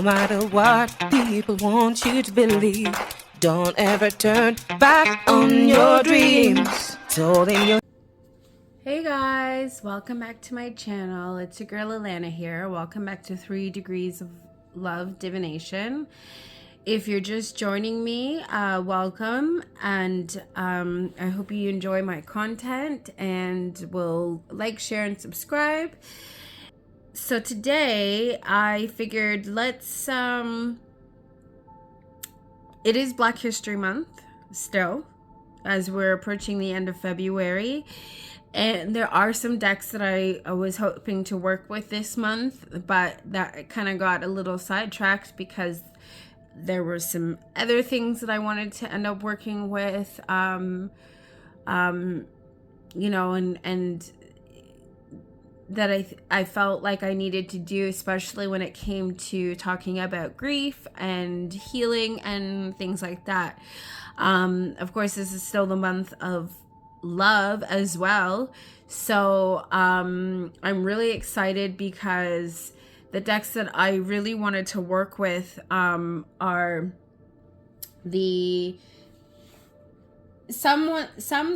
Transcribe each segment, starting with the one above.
matter what people want you to believe, don't ever turn back on your dreams. Told in your Hey guys, welcome back to my channel. It's your girl Alana here. Welcome back to 3 Degrees of Love Divination. If you're just joining me, welcome, and I hope you enjoy my content and will like, share, and subscribe. So today I figured it is Black History Month still, as we're approaching the end of February. And there are some decks that I was hoping to work with this month, but that kind of got a little sidetracked because there were some other things that I wanted to end up working with, and that I felt like I needed to do, especially when it came to talking about grief and healing and things like that. Of course, this is still the month of love as well, so I'm really excited because the decks that I really wanted to work with are some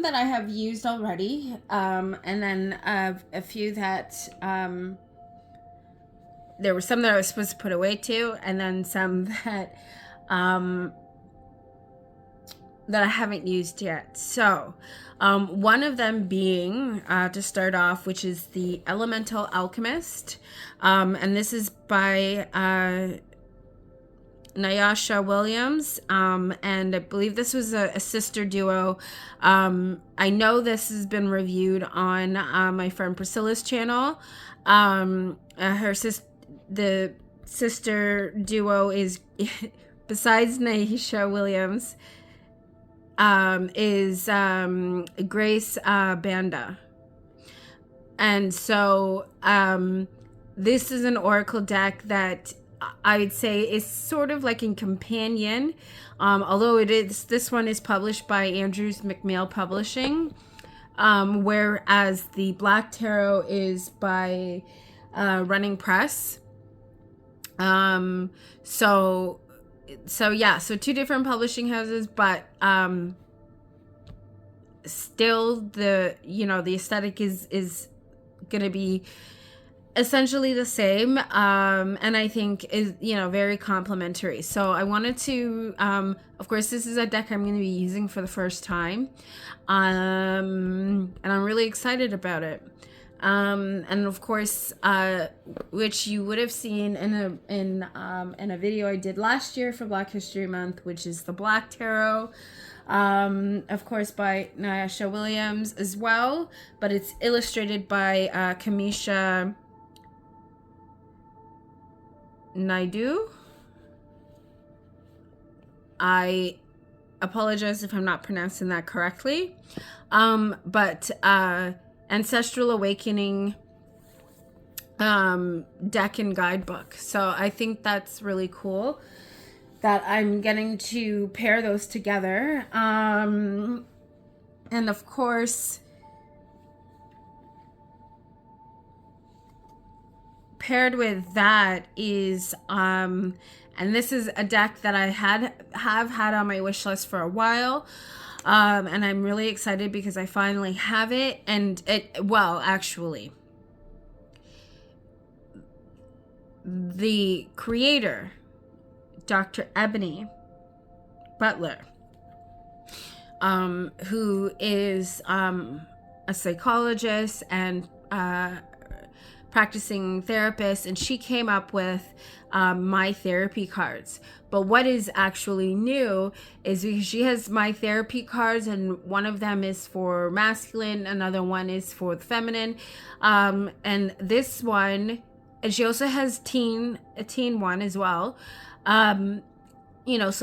that I have used already, and then a few that there were some that I was supposed to put away too, and then some that I haven't used yet. So one of them being, to start off, which is the Elemental Alchemist, and this is by Nyasha Williams, and I believe this was a sister duo. I know this has been reviewed on my friend Priscilla's channel. The sister duo is besides Nyasha Williams, is Grace Banda. And so this is an oracle deck that I would say is sort of like a companion, although this one is published by Andrews McMail Publishing, whereas the Black Tarot is by Running Press. So two different publishing houses, but still the aesthetic is gonna be essentially the same, and I think is very complementary. So I wanted to of course, this is a deck I'm going to be using for the first time, and I'm really excited about it. And of course, which you would have seen in a video I did last year for Black History Month, which is the Black Tarot, of course by Nyasha Williams as well, but it's illustrated by CAMH Naidu. I apologize if I'm not pronouncing that correctly, but Ancestral Awakening deck and guidebook. So I think that's really cool that I'm getting to pair those together. And of course, paired with that is and this is a deck that I have had on my wish list for a while, and I'm really excited because I finally have it. And actually, the creator, Dr. Ebony Butler, who is a psychologist and practicing therapist, and she came up with my therapy cards. But what is actually new is because she has my therapy cards, and one of them is for masculine, another one is for the feminine, and this one, and she also has a teen one as well, so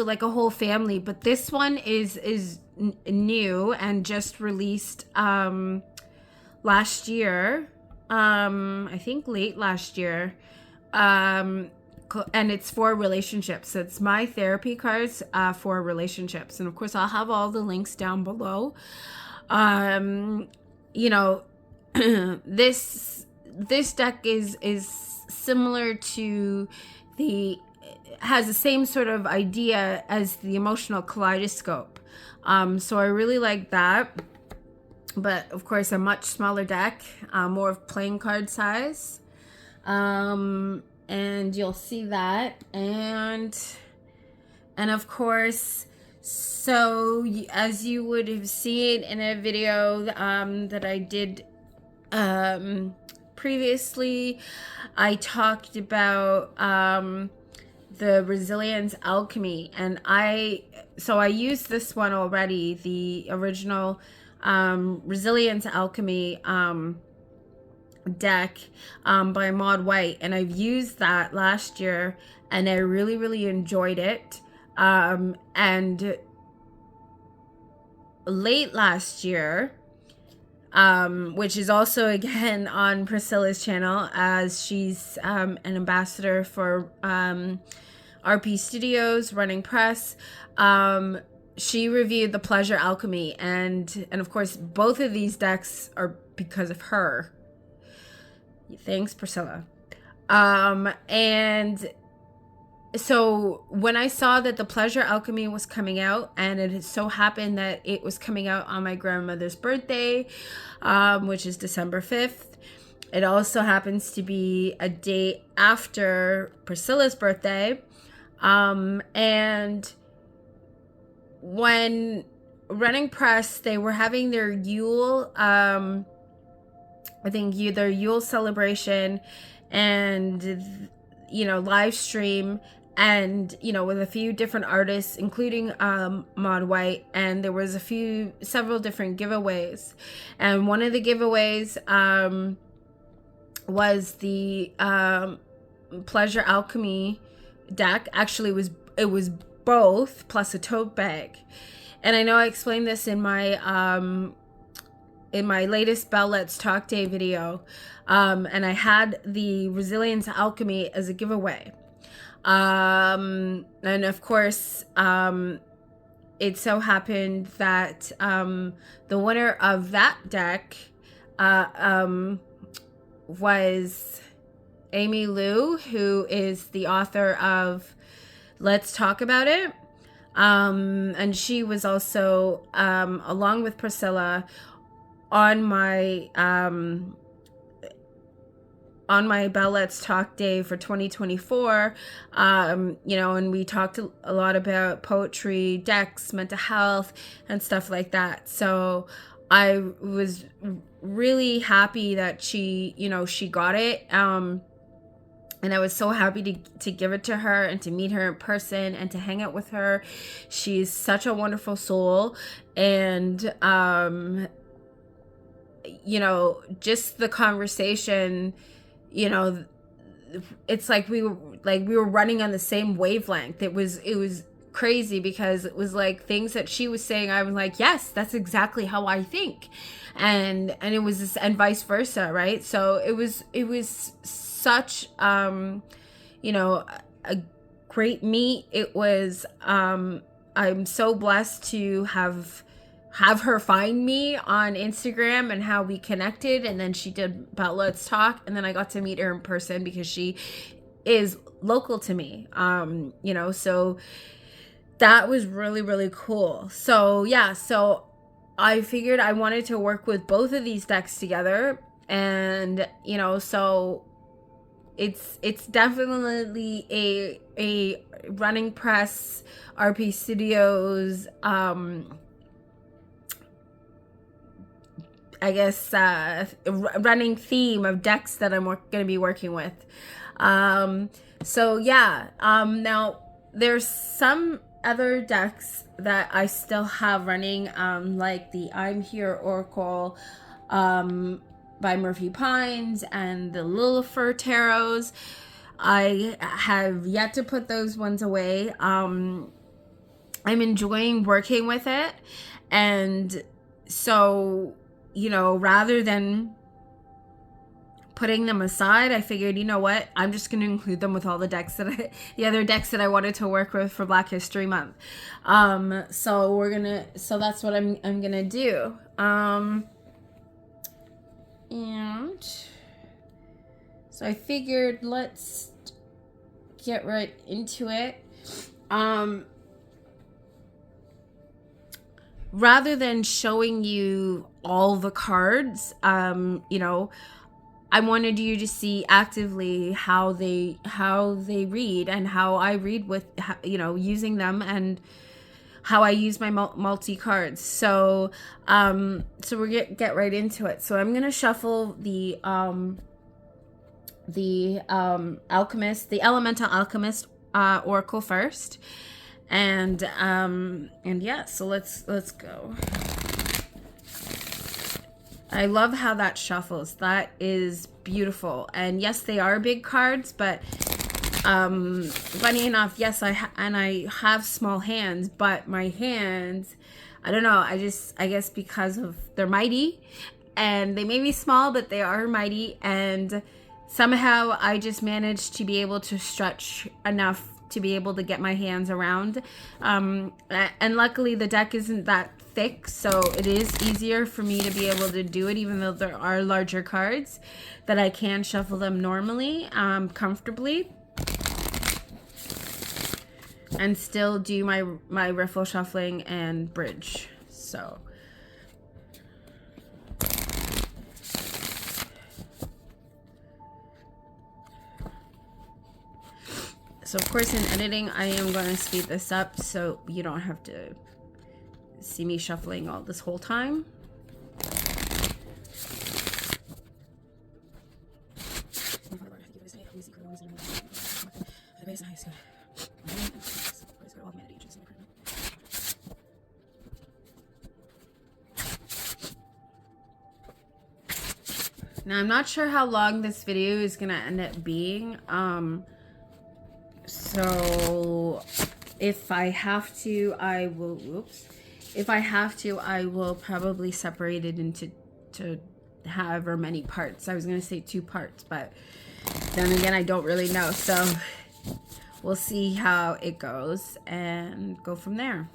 like a whole family. But this one is new and just released last year, I think late last year, and it's for relationships. So it's my therapy cards for relationships, and of course I'll have all the links down below. This deck is similar to the has the same sort of idea as the emotional kaleidoscope. So I really like that. But of course, a much smaller deck, more of playing card size. And you'll see that. And of course, so as you would have seen in a video that I did previously, I talked about the Resilience Alchemy, and I used this one already, the original Resilience Alchemy deck by Maud White, and I've used that last year, and I really enjoyed it. And late last year, which is also again on Priscilla's channel, as she's an ambassador for RP Studios, running press. She reviewed the Pleasure Alchemy, and of course both of these decks are because of her. Thanks, Priscilla. And so when I saw that the Pleasure Alchemy was coming out, and it so happened that it was coming out on my grandmother's birthday, which is December 5th. It also happens to be a day after Priscilla's birthday. And when Running Press, they were having their Yule, their Yule celebration, and, live stream, and, with a few different artists, including Maud White, and there was several different giveaways. And one of the giveaways was the Pleasure Alchemy deck. Actually, it was both, plus a tote bag. And I know I explained this in my latest Bell Let's Talk Day video, and I had the Resilience Alchemy as a giveaway. And of course, it so happened that the winner of that deck was Amy Lou, who is the author of Let's Talk About It. And she was also, along with Priscilla, on my Bell Let's Talk Day for 2024, and we talked a lot about poetry, decks, mental health, and stuff like that. So I was really happy that she got it. And I was so happy to give it to her and to meet her in person and to hang out with her. She's such a wonderful soul. And, just the conversation, it's like we were running on the same wavelength. It was crazy, because it was like things that she was saying, I was like, yes, that's exactly how I think. And it was this, and vice versa, right? So it was such a great meet. It was I'm so blessed to have her find me on Instagram, and how we connected, and then she did about Let's Talk, and then I got to meet her in person because she is local to me. So that was really cool. So yeah, so I figured I wanted to work with both of these decks together, and so it's definitely a Running Press RP Studios running theme of decks that I'm going to be working with. So yeah, now there's some other decks that I still have running, like the I'm Here Oracle by Murphy Pines, and the Lillifer Tarots. I have yet to put those ones away. I'm enjoying working with it, and so rather than putting them aside, I figured, what, I'm just going to include them with all the decks the other decks that I wanted to work with for Black History Month. So that's what I'm gonna do. And so I figured let's get right into it. Rather than showing you all the cards, you know, I wanted you to see actively how they read, and how I read with, you know, using them, and how I use my multi cards. So so we're get right into it. So I'm gonna shuffle the alchemist, the elemental alchemist oracle first, and yeah, so let's go. I love how that shuffles. That is beautiful. And yes, they are big cards, but funny enough, yes, I have small hands, but my hands, I don't know, I guess because of they're mighty, and they may be small, but they are mighty, and somehow I just managed to be able to stretch enough to be able to get my hands around. And luckily the deck isn't that thick, so it is easier for me to be able to do it, even though there are larger cards, that I can shuffle them normally, comfortably, and still do my riffle shuffling and bridge. So of course in editing I am going to speed this up so you don't have to see me shuffling all this whole time. Now I'm not sure how long this video is gonna end up being, so if I have to, I will, if I have to, I will probably separate it into however many parts. I was gonna say 2 parts, but then again, I don't really know. So we'll see how it goes and go from there.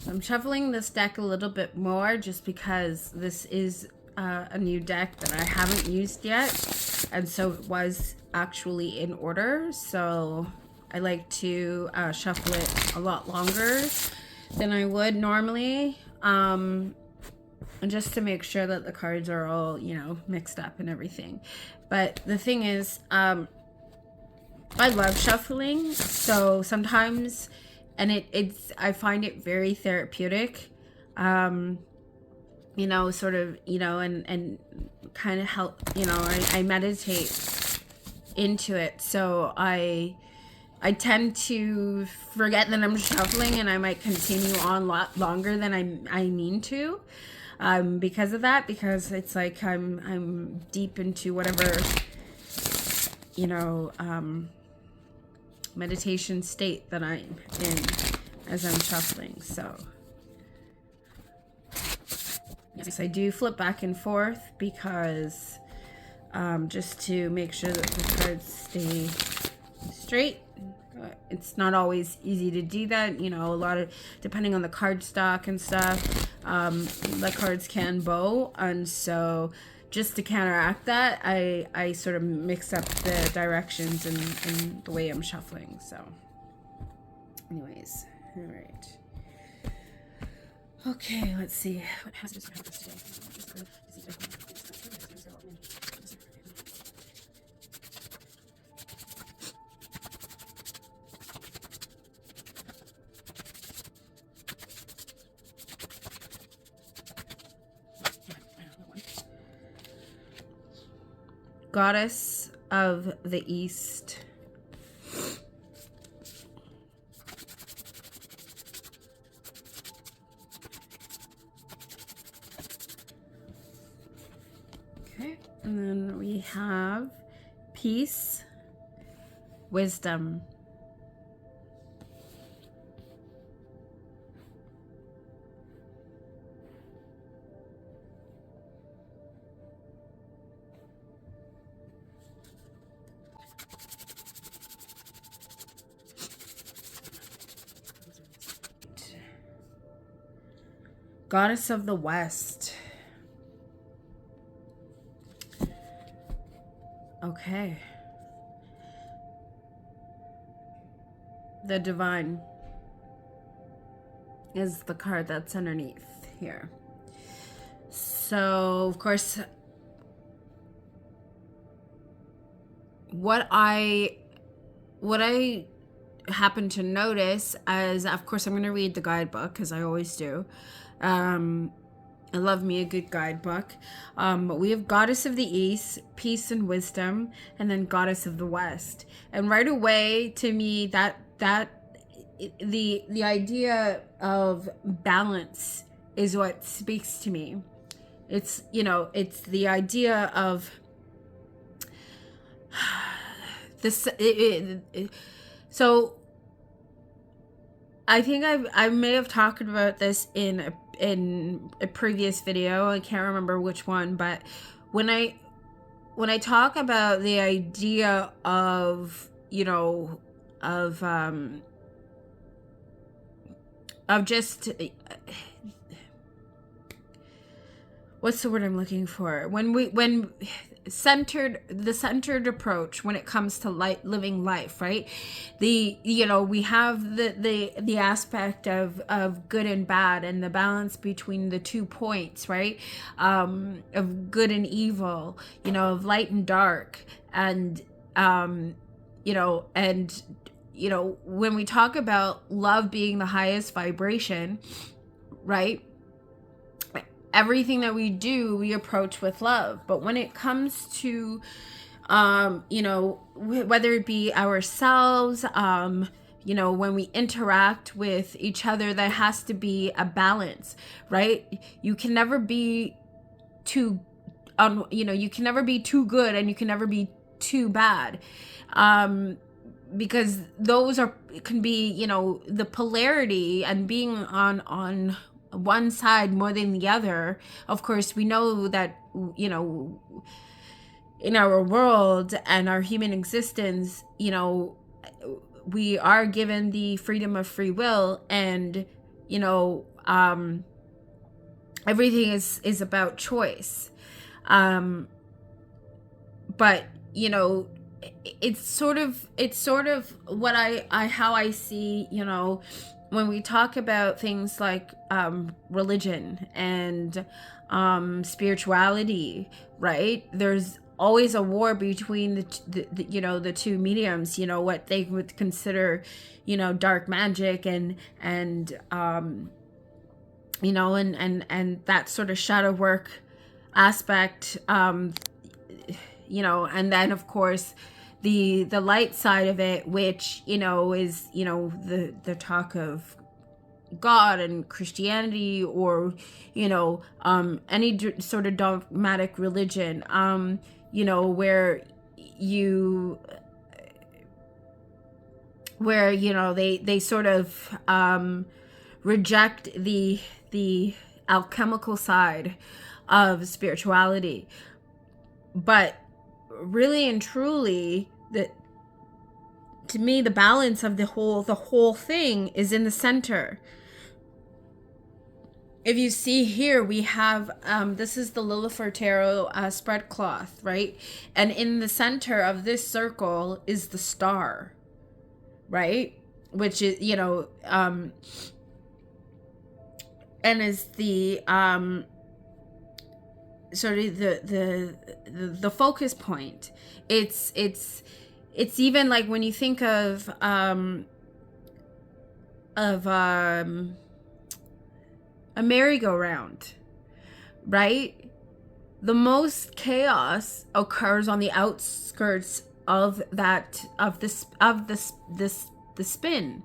I'm shuffling this deck a little bit more just because this is a new deck that I haven't used yet, and so it was actually in order, so I like to shuffle it a lot longer than I would normally, and just to make sure that the cards are all, you know, mixed up and everything. But the thing is, I love shuffling, so sometimes, and it's I find it very therapeutic, you know, sort of, you know, and kind of help, you know, I meditate into it, so I tend to forget that I'm shuffling, and I might continue on a lot longer than I mean to, because of that, because it's like I'm deep into whatever, you know, meditation state that I'm in as I'm shuffling. So yes, I do flip back and forth because just to make sure that the cards stay straight. It's not always easy to do that, you know, a lot of, depending on the card stock and stuff, the cards can bow, and so just to counteract that, I sort of mix up the directions and the way I'm shuffling. So anyways, all right. Okay, let's see what hazards are today. Goddess of the East. Okay, and then we have peace, wisdom. Goddess of the West. Okay. The Divine is the card that's underneath here. So, of course, what I happen to notice as, of course, I'm going to read the guidebook because I always do. I love me a good guidebook. But we have Goddess of the East, Peace and Wisdom, and then Goddess of the West. And right away, to me, that the idea of balance is what speaks to me. It's, you know, it's the idea of this. So I think I may have talked about this in a previous video. I can't remember which one, but when I talk about the idea of, you know, of just, what's the word I'm looking for? When the centered approach when it comes to living life, right? You know, we have the aspect of good and bad, and the balance between the 2 points, right? Of good and evil, you know, of light and dark, and you know, and you know, when we talk about love being the highest vibration, right? Everything that we do, we approach with love. But when it comes to, you know, whether it be ourselves, you know, when we interact with each other, there has to be a balance, right? You can never be too, you know, you can never be too good, and you can never be too bad. Because those can be, you know, the polarity and being on one side more than the other. Of course, we know that, you know, in our world and our human existence, you know, we are given the freedom of free will, and, you know, everything is about choice. But, you know, it's sort of what how I see, you know, when we talk about things like religion and spirituality, right? There's always a war between the you know, the two mediums, you know, what they would consider, you know, dark magic and you know, and that sort of shadow work aspect, you know, and then of course the light side of it, which, you know, is, you know, the talk of God and Christianity, or, you know, any sort of dogmatic religion, you know, where you know, they sort of reject the alchemical side of spirituality. But really and truly, to me, the balance of the whole thing is in the center. If you see here, we have this is the Lilith Tarot spread cloth, right? And in the center of this circle is the star, right? Which is, you know, and is the sort of the focus point. It's even like when you think of a merry-go-round, right? The most chaos occurs on the outskirts of the spin,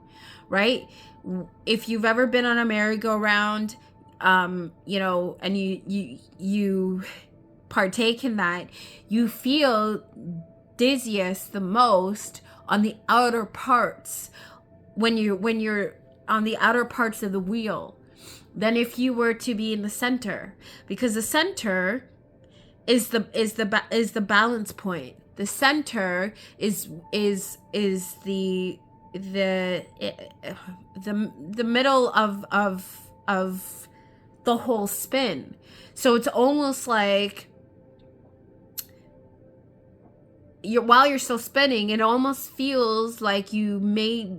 right? If you've ever been on a merry-go-round, you know, and you partake in that, you feel dizziest the most on the outer parts, when you're on the outer parts of the wheel, than if you were to be in the center, because the center is the balance point. The center is the middle of the whole spin. So it's almost like while you're still spinning, it almost feels like you may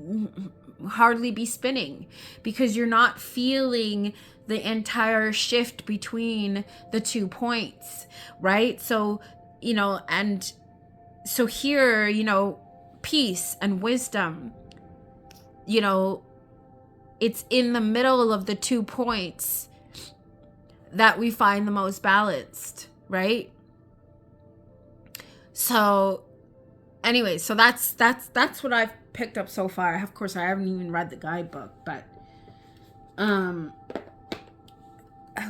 hardly be spinning because you're not feeling the entire shift between the 2 points, right? So, and so here, peace and wisdom, it's in the middle of the 2 points that we find the most balanced, right? So anyway, so that's what I've picked up so far. Of course, I haven't even read the guidebook, but I'll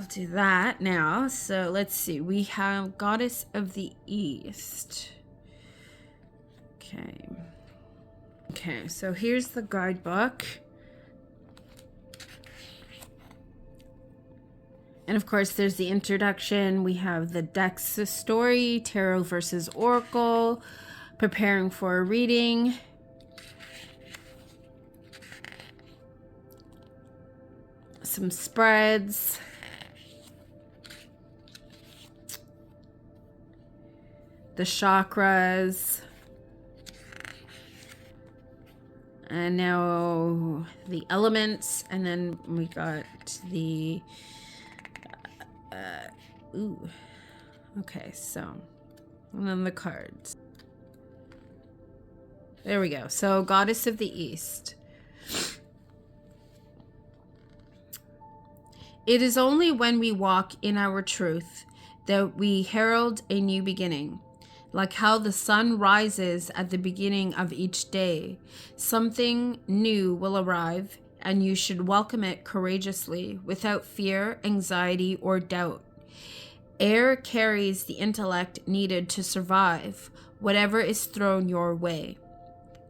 do that now. So let's see. We have Goddess of the East. Okay, so here's the guidebook. And of course, there's the introduction. We have the deck's story, tarot versus oracle, preparing for a reading. Some spreads. The chakras. And now the elements. And then we got the... Okay, so... And then the cards. There we go. So, Goddess of the East. It is only when we walk in our truth that we herald a new beginning. Like how the sun rises at the beginning of each day, something new will arrive, and you should welcome it courageously, without fear, anxiety, or doubt. Air carries the intellect needed to survive whatever is thrown your way.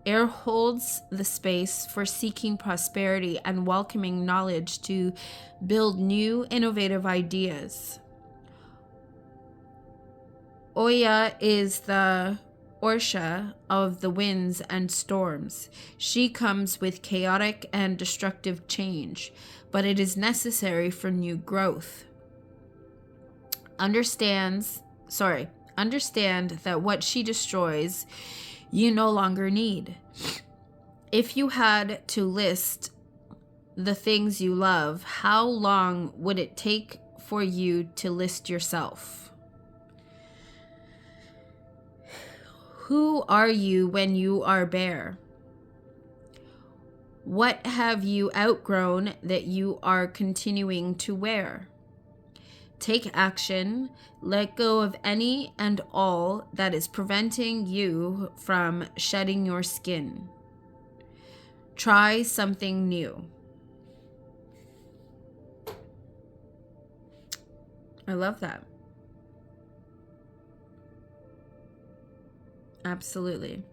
Air holds the space for seeking prosperity and welcoming knowledge to build new, innovative ideas. Oya is the Orsha of the winds and storms. She comes with chaotic and destructive change, but it is necessary for new growth. Understand that what she destroys, you no longer need. If you had to list the things you love, how long would it take for you to list yourself? Who are you when you are bare? What have you outgrown that you are continuing to wear? Take action. Let go of any and all that is preventing you from shedding your skin. Try something new. I love that. Absolutely.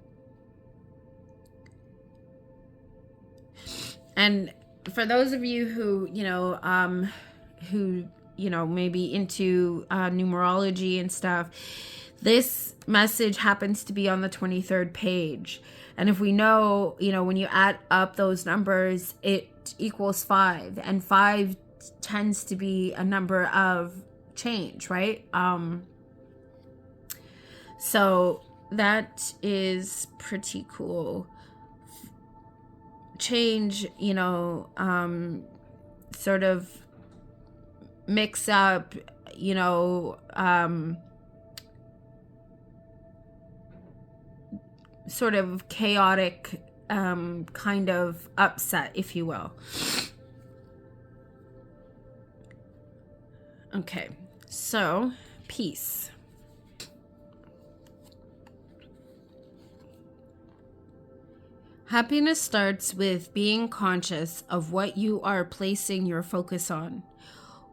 And for those of you who, maybe into numerology and stuff, this message happens to be on the 23rd page. And if we know, when you add up those numbers, it equals 5. And 5 tends to be a number of change, right? So that is pretty cool. Change, sort of mix up, sort of chaotic kind of upset, if you will. Okay, so peace. Happiness starts with being conscious of what you are placing your focus on.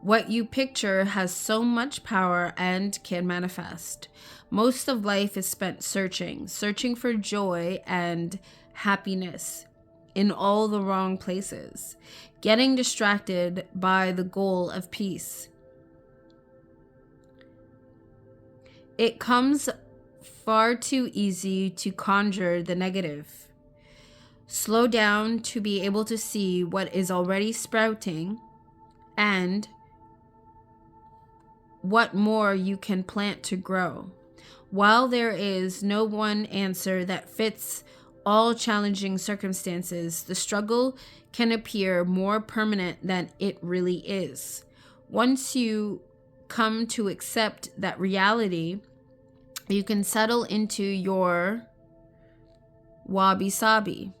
What you picture has so much power and can manifest. Most of life is spent searching for joy and happiness in all the wrong places, getting distracted by the goal of peace. It comes far too easy to conjure the negative. Slow down to be able to see what is already sprouting and what more you can plant to grow. While there is no one answer that fits all challenging circumstances, the struggle can appear more permanent than it really is. Once you come to accept that reality, you can settle into your wabi-sabi.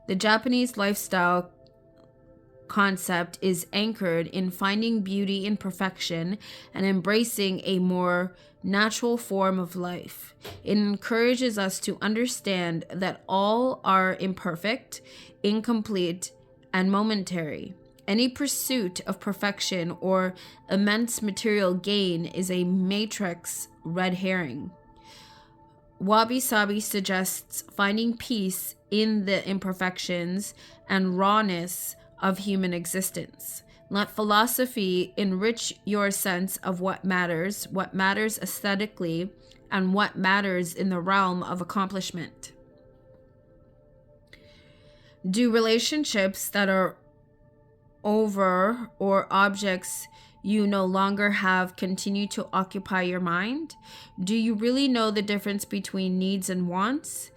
The Japanese lifestyle concept is anchored in finding beauty in perfection and embracing a more natural form of life. It encourages us to understand that all are imperfect, incomplete, and momentary. Any pursuit of perfection or immense material gain is a matrix red herring. Wabi-sabi suggests finding peace in the imperfections and rawness of human existence. Let philosophy enrich your sense of what matters aesthetically, and what matters in the realm of accomplishment. Do relationships that are over or objects you no longer have continue to occupy your mind? Do you really know the difference between needs and wants?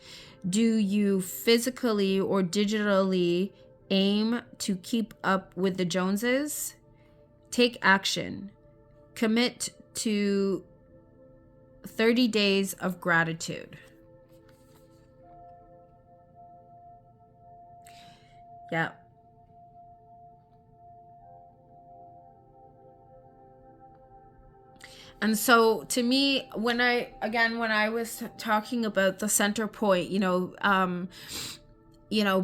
Do you physically or digitally aim to keep up with the Joneses? Take action. Commit to 30 days of gratitude. Yeah. And so to me, when I was talking about the center point,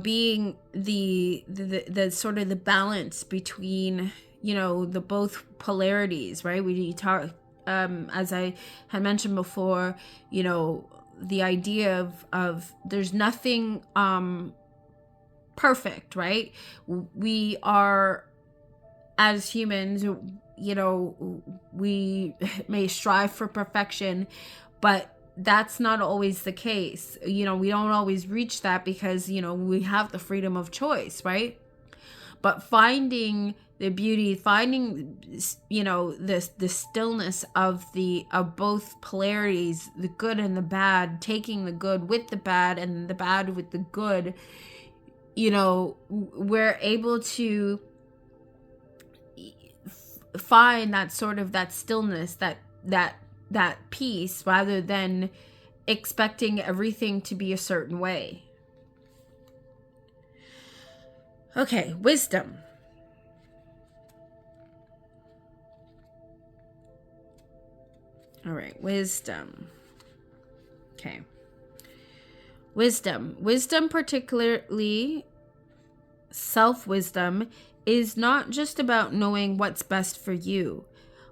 being the sort of the balance between, the both polarities, right? We talk, as I had mentioned before, the idea of there's nothing perfect, right? We are, as humans, we may strive for perfection, but that's not always the case. We don't always reach that because, we have the freedom of choice, right? But finding the beauty, finding, the stillness of both polarities, the good and the bad, taking the good with the bad and the bad with the good, we're able to find that sort of that stillness, that peace, rather than expecting everything to be a certain way. Okay, wisdom. All right, wisdom. Okay. Wisdom, particularly self-wisdom, is not just about knowing what's best for you,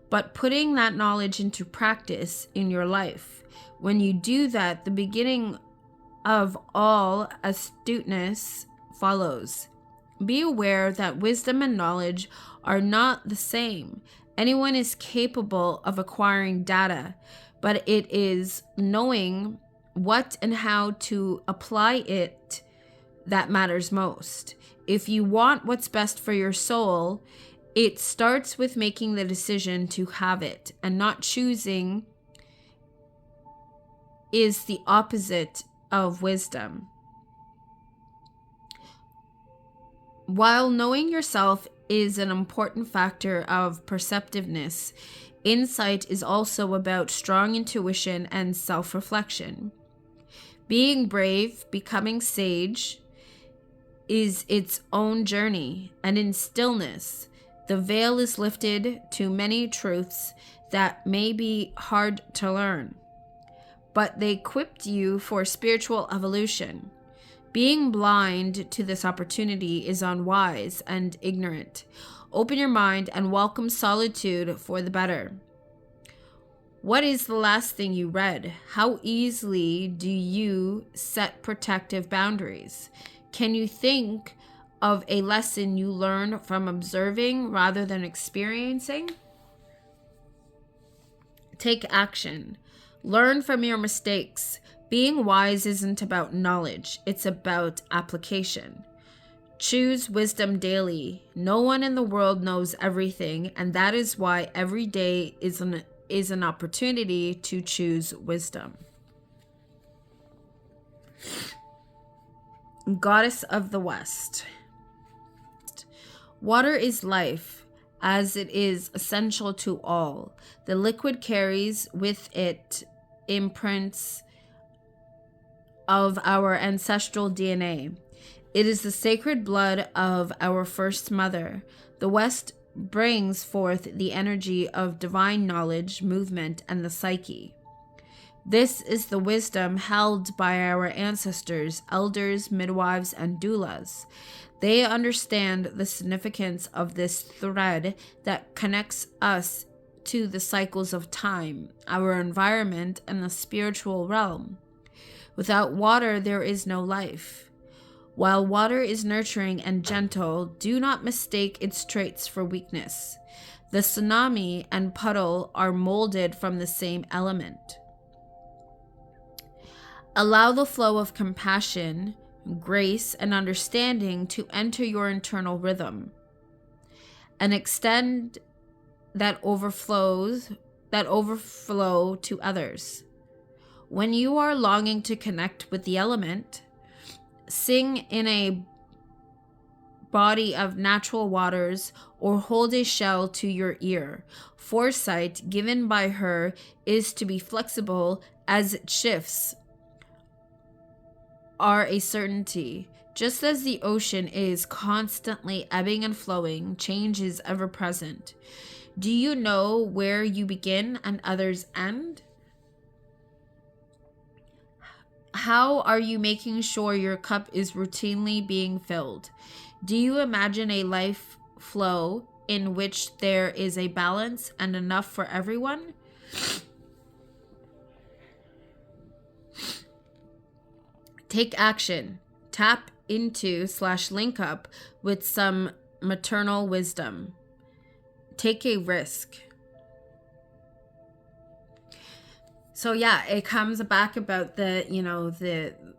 but putting that knowledge into practice in your life. When you do that, the beginning of all astuteness follows. Be aware that wisdom and knowledge are not the same. Anyone is capable of acquiring data, but it is knowing what and how to apply it that matters most. If you want what's best for your soul, it starts with making the decision to have it, and not choosing is the opposite of wisdom. While knowing yourself is an important factor of perceptiveness, insight is also about strong intuition and self-reflection. Being brave, becoming sage, is its own journey, and in stillness, the veil is lifted to many truths that may be hard to learn, but they equipped you for spiritual evolution. Being blind to this opportunity is unwise and ignorant. Open your mind and welcome solitude for the better. What is the last thing you read? How easily do you set protective boundaries? Can you think of a lesson you learned from observing rather than experiencing? Take action. Learn from your mistakes. Being wise isn't about knowledge, it's about application. Choose wisdom daily. No one in the world knows everything, and that is why every day is an opportunity to choose wisdom. Goddess of the West. Water is life, as it is essential to all. The liquid carries with it imprints of our ancestral DNA. It is the sacred blood of our first mother. The West brings forth the energy of divine knowledge, movement, and the psyche. This is the wisdom held by our ancestors, elders, midwives, and doulas. They understand the significance of this thread that connects us to the cycles of time, our environment, and the spiritual realm. Without water, there is no life. While water is nurturing and gentle, do not mistake its traits for weakness. The tsunami and puddle are molded from the same element. Allow the flow of compassion, grace, and understanding to enter your internal rhythm and extend that overflow to others. When you are longing to connect with the element, sing in a body of natural waters or hold a shell to your ear. Foresight given by her is to be flexible as it shifts are a certainty. Just as the ocean is constantly ebbing and flowing, change is ever present. Do you know where you begin and others end? How are you making sure your cup is routinely being filled? Do you imagine a life flow in which there is a balance and enough for everyone? Take action. Tap into / link up with some maternal wisdom. Take a risk. So yeah, it comes back about the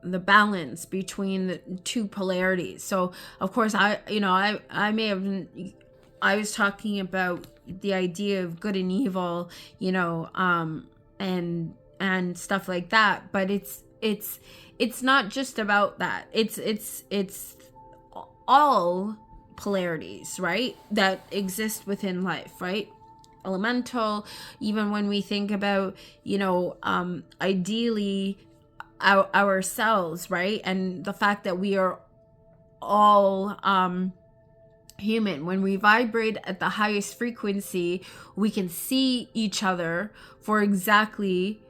balance between the two polarities. So of course I was talking about the idea of good and evil, and stuff like that, but it's not just about that. It's all polarities, right, that exist within life, right? Elemental, even when we think about ideally ourselves, right, and the fact that we are all human. When we vibrate at the highest frequency, we can see each other for exactly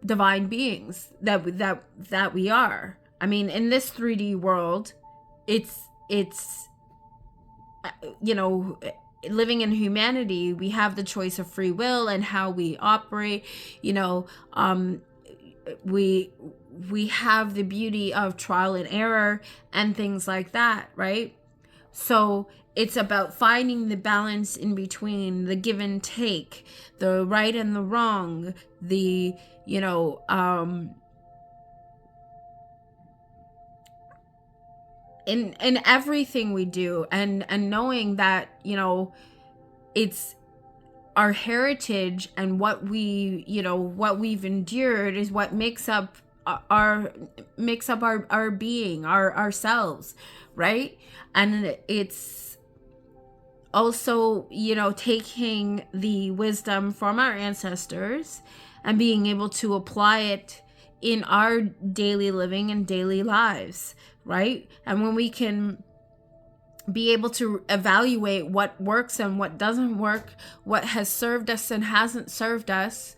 divine beings that we are. I mean, in this 3D world, it's living in humanity, we have the choice of free will and how we operate. We have the beauty of trial and error and things like that, right? So it's about finding the balance in between, the give and take, the right and the wrong, the in everything we do, and knowing that it's our heritage and what we've endured is what makes up our being, ourselves, right? And it's also taking the wisdom from our ancestors and being able to apply it in our daily living and daily lives, right? And when we can be able to evaluate what works and what doesn't work, what has served us and hasn't served us,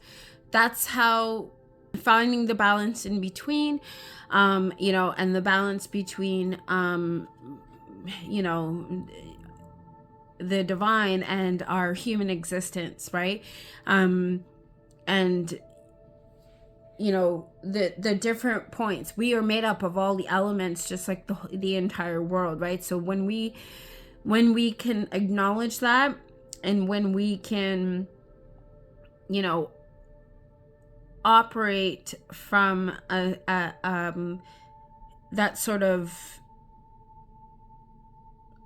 that's how finding the balance in between, and the balance between, the divine and our human existence, right? And the different points. We are made up of all the elements, just like the entire world, right? So when we can acknowledge that, and when we can operate from that sort of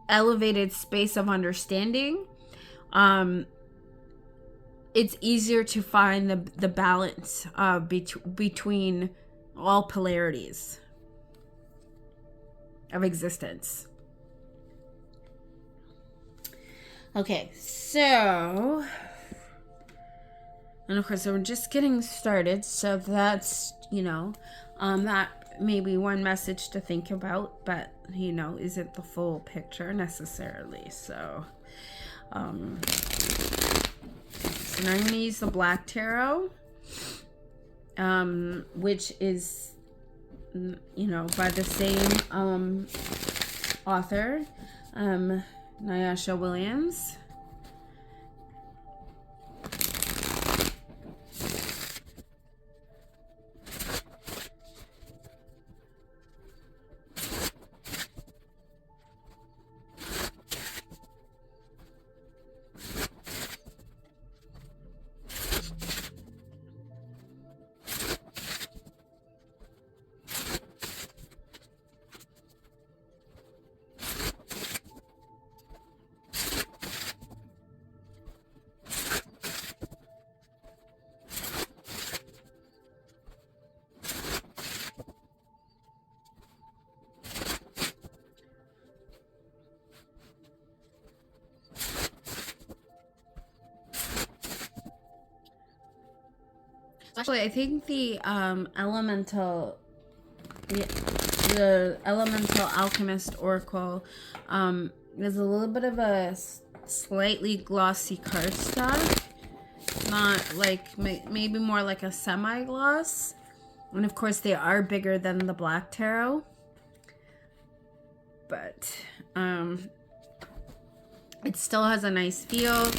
elevated space of understanding, it's easier to find the balance between all polarities of existence. Okay, so, and of course, we're just getting started, so that's, that may be one message to think about, but, isn't the full picture necessarily, so, so now I'm going to use the Black Tarot, which is, by the same author, Nyasha Williams. Actually, I think the elemental alchemist oracle is a little bit of a slightly glossy cardstock, not like maybe more like a semi-gloss, and of course they are bigger than the Black Tarot, but it still has a nice feel.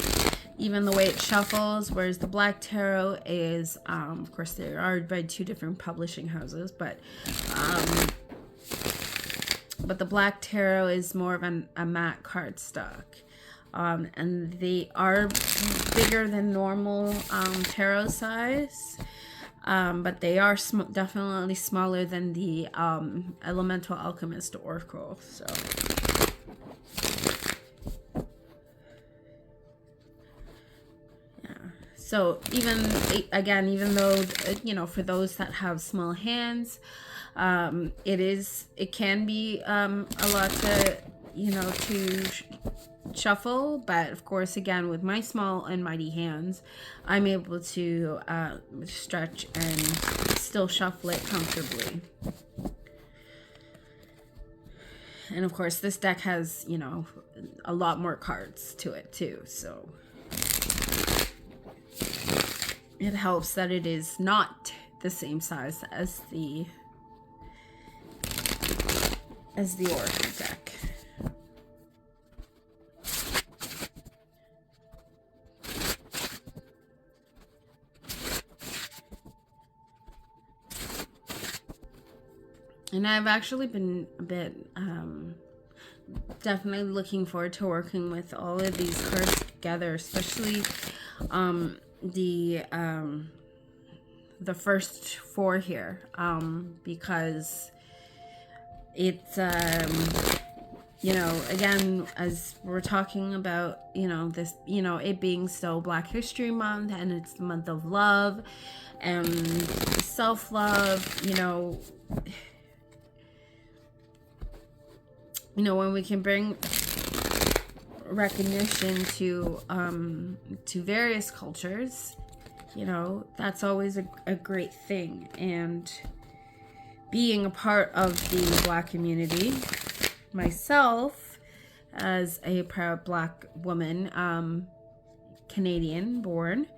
Even the way it shuffles, whereas the Black Tarot is, of course, they are by two different publishing houses, but the Black Tarot is more of a matte cardstock, and they are bigger than normal tarot size, but they are definitely smaller than the Elemental Alchemist Oracle. So. So even though, for those that have small hands, it can be a lot to, to shuffle. But of course, again, with my small and mighty hands, I'm able to stretch and still shuffle it comfortably. And of course, this deck has, a lot more cards to it too. So it helps that it is not the same size as the Oracle deck. And I've actually been a bit definitely looking forward to working with all of these cards together, especially the first four here, because it's again, as we're talking about, this, it being still Black History Month, and it's the month of love and self-love, when we can bring recognition to various cultures, that's always a great thing. And being a part of the Black community myself, as a proud Black woman, Canadian born,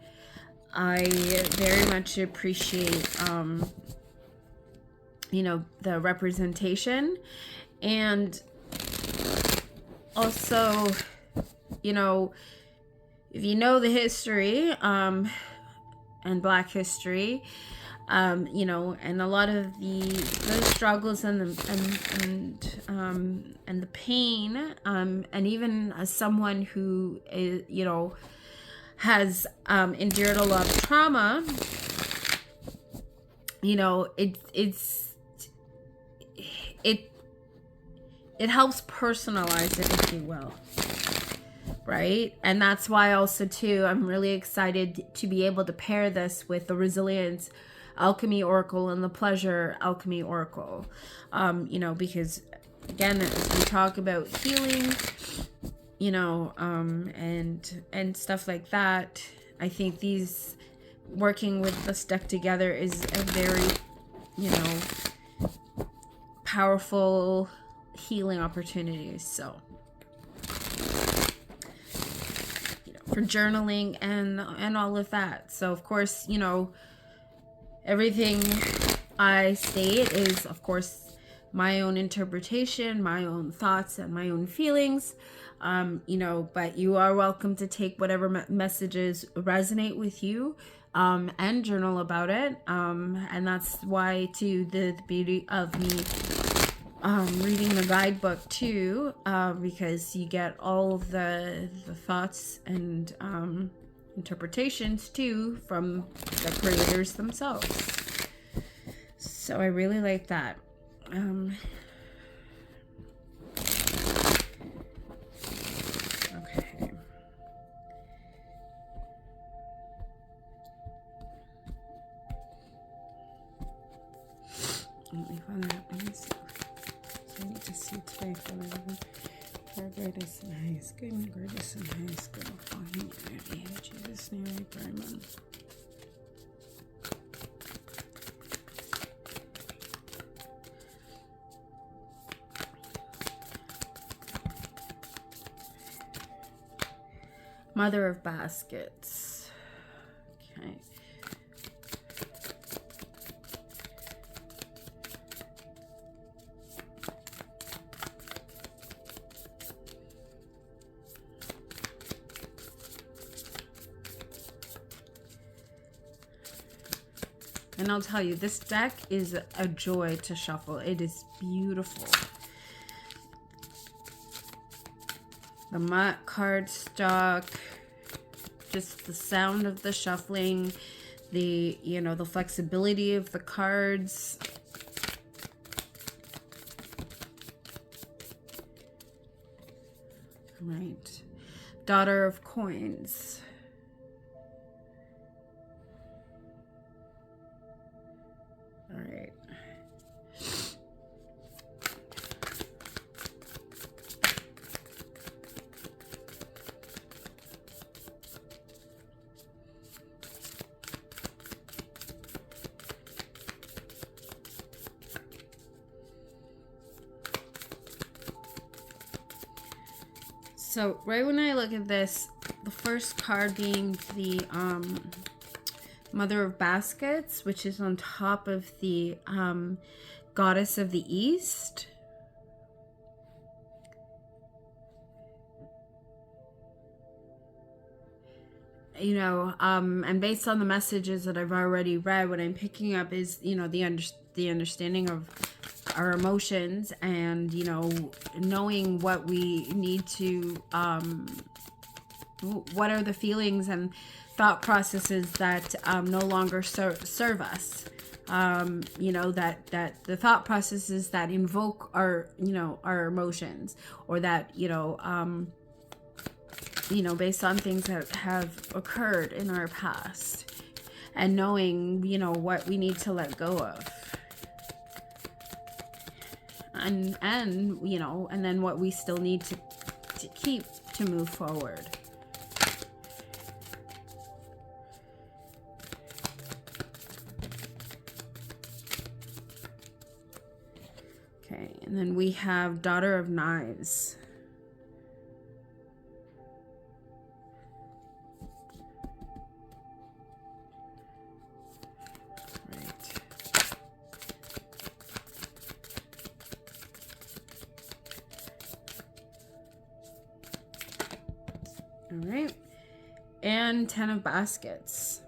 I very much appreciate the representation, and also, if you know the history, and Black history, and a lot of the struggles and the pain, and even as someone who is, has endured a lot of trauma, it helps personalize it, if you will. Right? And that's why also too, I'm really excited to be able to pair this with the Resilience Alchemy Oracle and the Pleasure Alchemy Oracle. You know, because again, as we talk about healing, you know, and stuff like that, I think these, working with this deck together is a very, you know, powerful healing opportunity. So, you know, for journaling and all of that. So of course, you know, everything I state is of course my own interpretation, my own thoughts, and my own feelings. You know, but you are welcome to take whatever messages resonate with you, and journal about it. And that's why too, the beauty of me reading the guidebook too, because you get all the thoughts and interpretations too from the creators themselves. So I really like that. Okay. Let me find that. Let me see. So I need to see today for our greatest in high school, greatest in high school. Oh, humanity, Jesus, nearly Bremen. Mother of Baskets. Okay. And I'll tell you, this deck is a joy to shuffle. It is beautiful. The matte cardstock, just the sound of the shuffling, the, you know, the flexibility of the cards. Right. Daughter of Coins. All right. So right when I look at this, the first card being the Mother of Baskets, which is on top of the Goddess of the East. You know, and based on the messages that I've already read, what I'm picking up is, you know, the understanding of our emotions, and, you know, knowing what we need to, what are the feelings and thought processes that no longer serve us. You know, that the thought processes that invoke our, you know, our emotions, or that, you know, based on things that have occurred in our past, and knowing, you know, what we need to let go of. And you know, and then what we still need to keep to move forward. Okay, and then we have Daughter of Knives. All right, and 10 of Baskets.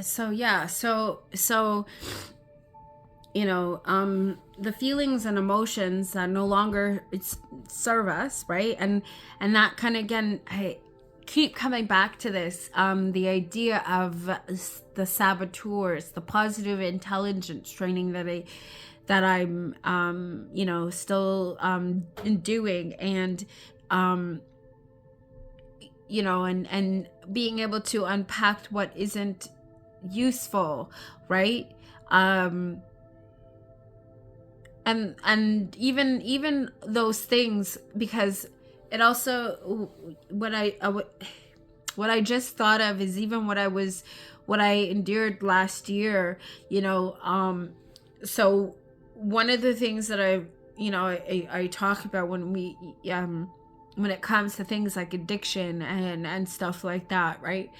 So yeah, so you know, the feelings and emotions that no longer serve us, right? And that kind of, again, keep coming back to this, the idea of the saboteurs, the positive intelligence training that I'm still doing, and and being able to unpack what isn't useful, right? And even those things, because it also, what I just thought of is even what I endured last year, so one of the things that I talk about when it comes to things like addiction and stuff like that, right?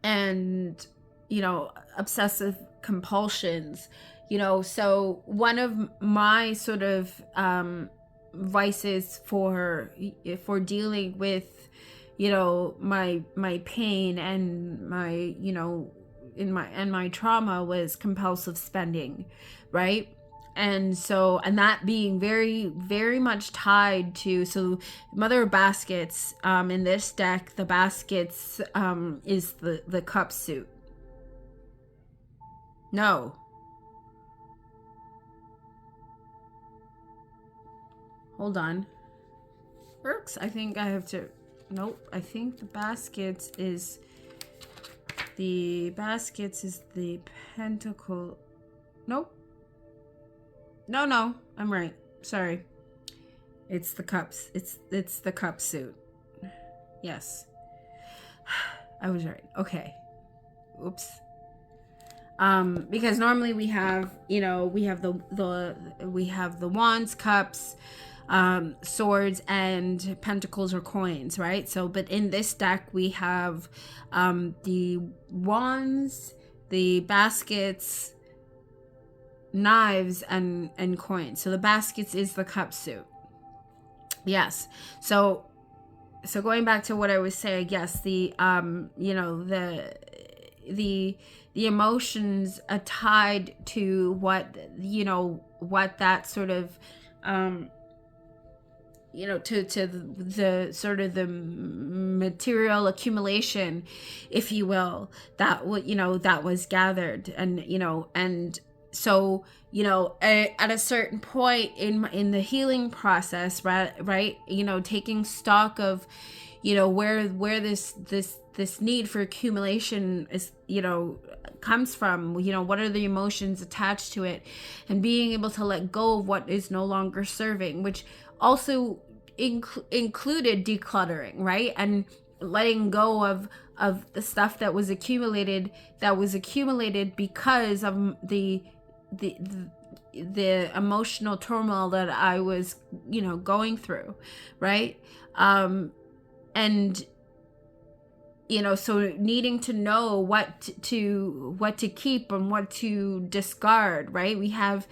And obsessive compulsions, so one of my sort of vices for dealing with my pain and my trauma was compulsive spending, right? And that being very, very much tied to, so Mother of Baskets, in this deck, the baskets is the cup suit. No. Hold on. Works. I think I have to. Nope. I think the baskets is the pentacle. Nope. No. I'm right. Sorry. It's the cups. It's the cup suit. Yes. I was right. Okay. Oops. Because normally we have the wands, cups, swords, and pentacles or coins, right? So, but in this deck we have the wands, the baskets, knives, and coins. So the baskets is the cup suit. Yes. So going back to what I was saying, yes, the emotions are tied to what that sort of to the sort of the material accumulation, if you will, that was gathered, and so at a certain point in the healing process, right, taking stock of where this need for accumulation is comes from, what are the emotions attached to it, and being able to let go of what is no longer serving, which also included decluttering, right, and letting go of the stuff that was accumulated because of the emotional turmoil that I was going through, right? And so needing to know what to keep and what to discard, right? We have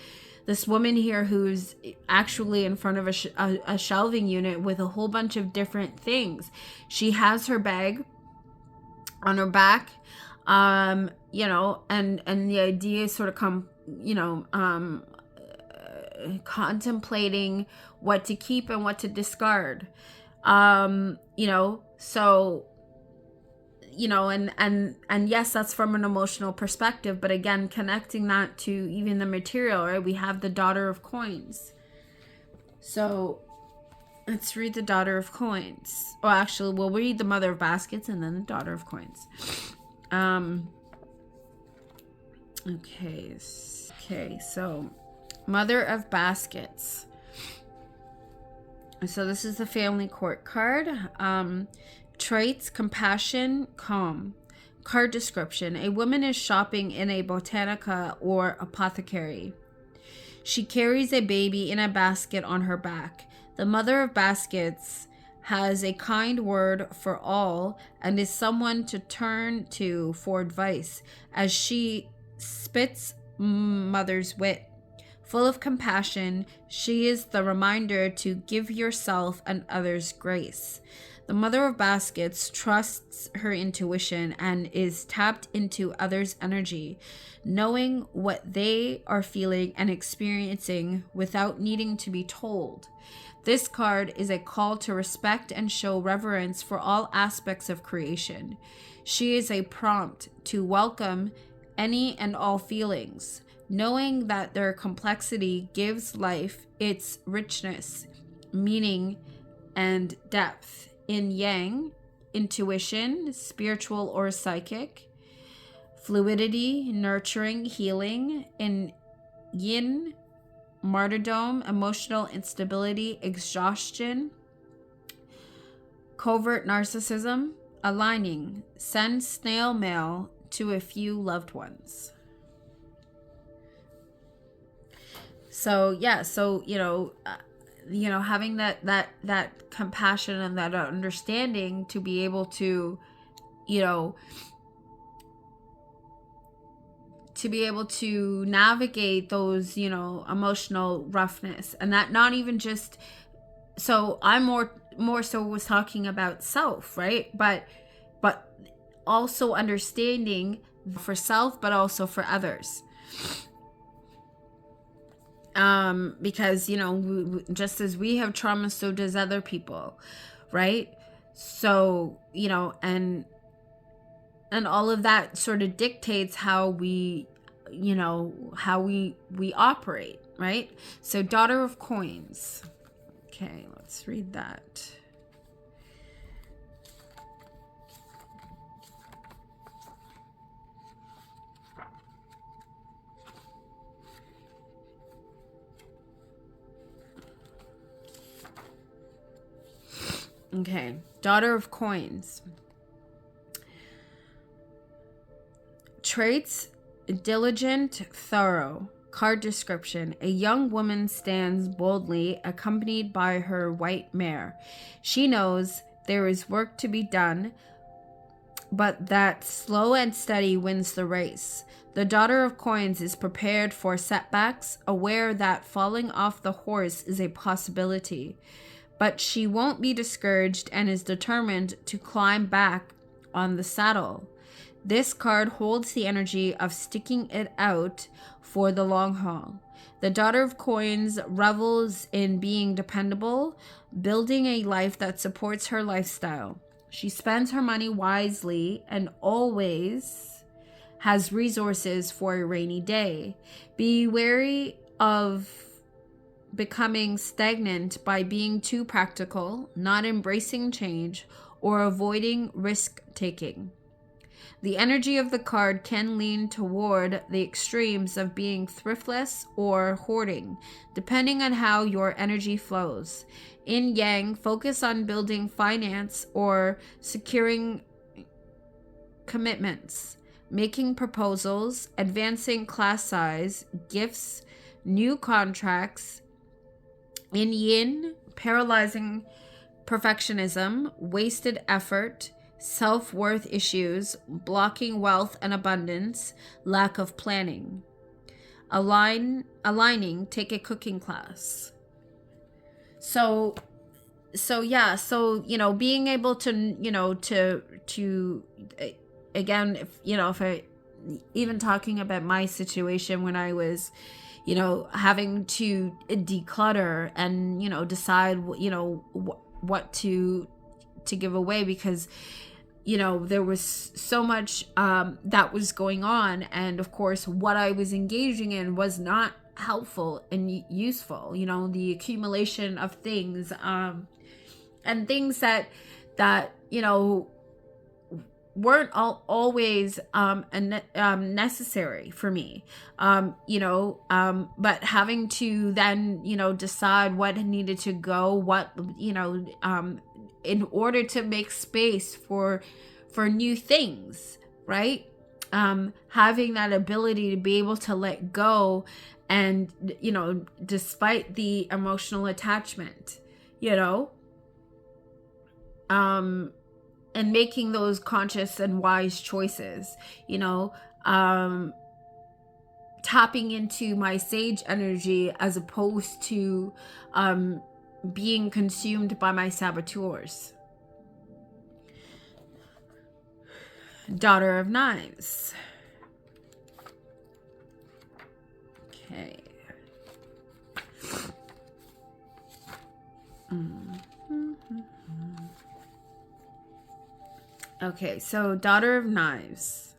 this woman here who's actually in front of a shelving unit with a whole bunch of different things. She has her bag on her back, and the idea is sort of contemplating what to keep and what to discard. So and yes, that's from an emotional perspective, but again, connecting that to even the material, right? We have the Daughter of Coins. So let's read the Daughter of Coins. Well, actually, we'll read the Mother of Baskets and then the Daughter of Coins. Okay, so Mother of Baskets. So this is the family court card. Traits: compassion, calm. Card description: a woman is shopping in a botanica or apothecary. She carries a baby in a basket on her back. The Mother of Baskets has a kind word for all and is someone to turn to for advice as she spits mother's wit. Full of compassion, she is the reminder to give yourself and others grace. The Mother of Baskets trusts her intuition and is tapped into others' energy, knowing what they are feeling and experiencing without needing to be told. This card is a call to respect and show reverence for all aspects of creation. She is a prompt to welcome any and all feelings, knowing that their complexity gives life its richness, meaning, and depth. In Yang, intuition, spiritual or psychic; fluidity, nurturing, healing. In Yin, martyrdom, emotional instability, exhaustion, covert narcissism. Aligning, send snail mail to a few loved ones. So yeah, so having that compassion and that understanding to be able to navigate those emotional roughness, and that not even just, so I'm more so was talking about self, right? But also understanding for self, but also for others. Because just as we have trauma, so does other people, right? So and all of that sort of dictates how we operate, right? So Daughter of Coins. Okay, let's read that. Okay, Daughter of Coins. Traits: diligent, thorough. Card description: a young woman stands boldly, accompanied by her white mare. She knows there is work to be done, but that slow and steady wins the race. The Daughter of Coins is prepared for setbacks, aware that falling off the horse is a possibility. But she won't be discouraged and is determined to climb back on the saddle. This card holds the energy of sticking it out for the long haul. The Daughter of Coins revels in being dependable, building a life that supports her lifestyle. She spends her money wisely and always has resources for a rainy day. Be wary of becoming stagnant by being too practical, not embracing change, or avoiding risk-taking. The energy of the card can lean toward the extremes of being thriftless or hoarding, depending on how your energy flows. In Yang, focus on building finance or securing commitments, making proposals, advancing class size, gifts, new contracts. In Yin, paralyzing perfectionism, wasted effort, self-worth issues, blocking wealth and abundance, lack of planning. Aligning, take a cooking class. So being able to again, if I even talking about my situation when I was having to declutter and decide what to give away, because there was so much that was going on, and of course what I was engaging in was not helpful and useful. The accumulation of things and things that weren't always necessary for me, but having to then decide what needed to go, what in order to make space for new things, right? Having that ability to be able to let go, and despite the emotional attachment, and making those conscious and wise choices, tapping into my sage energy as opposed to being consumed by my saboteurs. Daughter of Knives. Okay. Okay, so Daughter of Knives.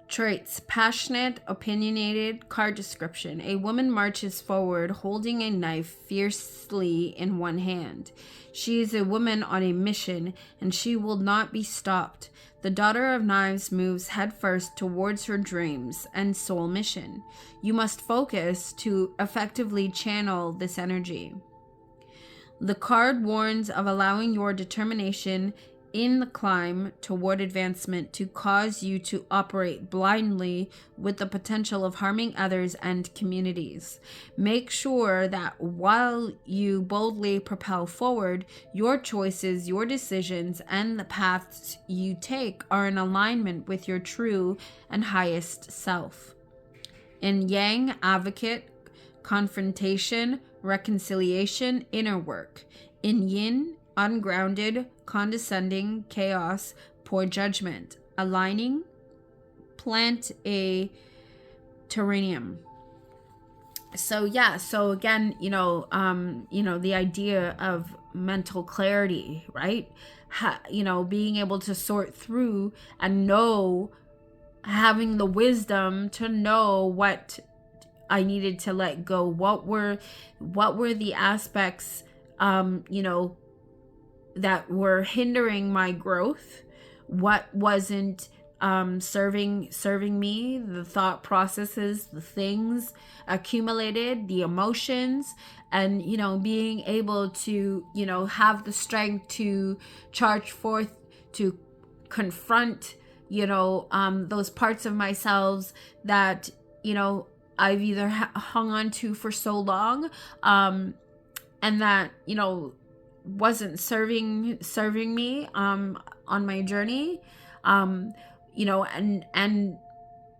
Traits: passionate, opinionated. Card description: a woman marches forward holding a knife fiercely in one hand. She is a woman on a mission and she will not be stopped. The Daughter of Knives moves headfirst towards her dreams and soul mission. You must focus to effectively channel this energy. The card warns of allowing your determination in the climb toward advancement to cause you to operate blindly with the potential of harming others and communities. Make sure that while you boldly propel forward, your choices, your decisions, and the paths you take are in alignment with your true and highest self. In Yang, advocate, confrontation, reconciliation, inner work. In Yin, ungrounded, condescending, chaos, poor judgment. Aligning, plant a terrarium. So yeah, so again, the idea of mental clarity, right? Being able to sort through and know, having the wisdom to know what I needed to let go. What were the aspects, that were hindering my growth? What wasn't serving me? The thought processes, the things accumulated, the emotions, and being able to have the strength to charge forth, to confront those parts of myself that I've either hung on to for so long, and that wasn't serving me on my journey, and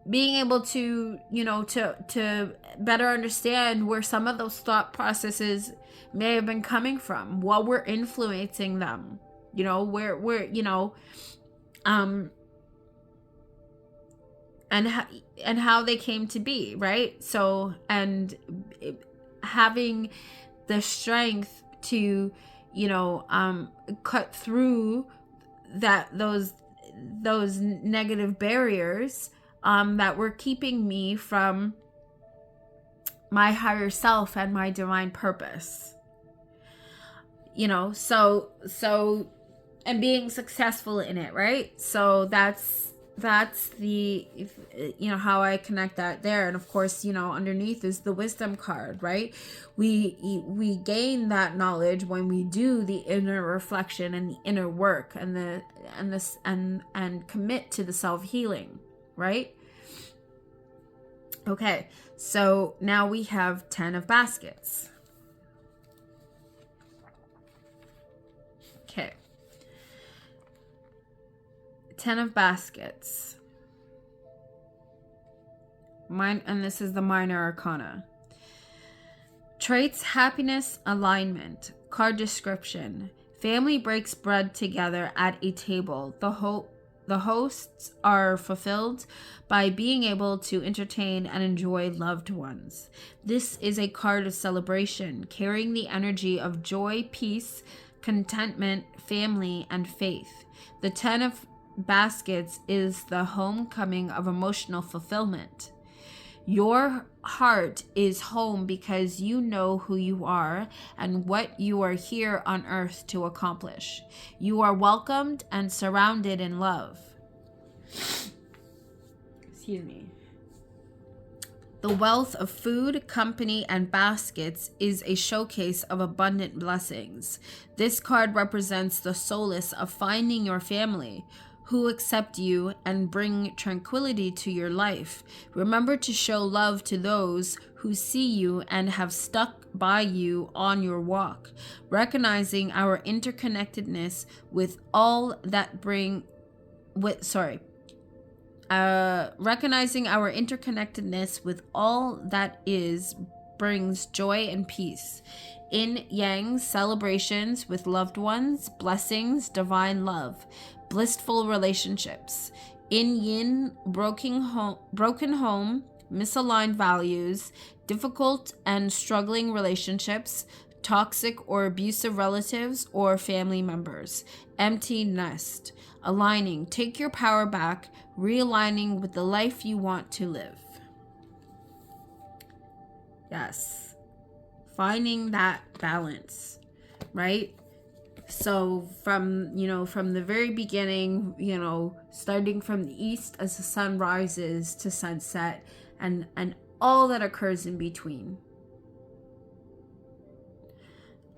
being able to to better understand where some of those thought processes may have been coming from, what were influencing them, where and how they came to be, right? So, and having the strength to cut through those negative barriers that were keeping me from my higher self and my divine purpose. So and being successful in it, right? So that's the how I connect that there. And of course, underneath is the wisdom card, right? We gain that knowledge when we do the inner reflection and the inner work and commit to the self-healing, right? Okay, so now we have 10 of baskets. Okay. 10 of baskets. And this is the minor arcana. Traits: happiness, alignment. Card description: family breaks bread together at a table. The hosts are fulfilled by being able to entertain and enjoy loved ones. This is a card of celebration, carrying the energy of joy, peace, contentment, family, and faith. The 10 of baskets is the homecoming of emotional fulfillment. Your heart is home because you know who you are and what you are here on earth to accomplish. You are welcomed and surrounded in love. Excuse me. The wealth of food, company, and baskets is a showcase of abundant blessings. This card represents the solace of finding your family, who accept you and bring tranquility to your life. Remember to show love to those who see you and have stuck by you on your walk. Recognizing our interconnectedness with all that recognizing our interconnectedness with all that is brings joy and peace. Yin Yang, celebrations with loved ones, blessings, divine love, blissful relationships. In Yin, broken home, misaligned values, difficult and struggling relationships, toxic or abusive relatives or family members. Empty nest, aligning, take your power back, realigning with the life you want to live. Yes. Finding that balance, right? So from the very beginning, starting from the east as the sun rises to sunset, and all that occurs in between.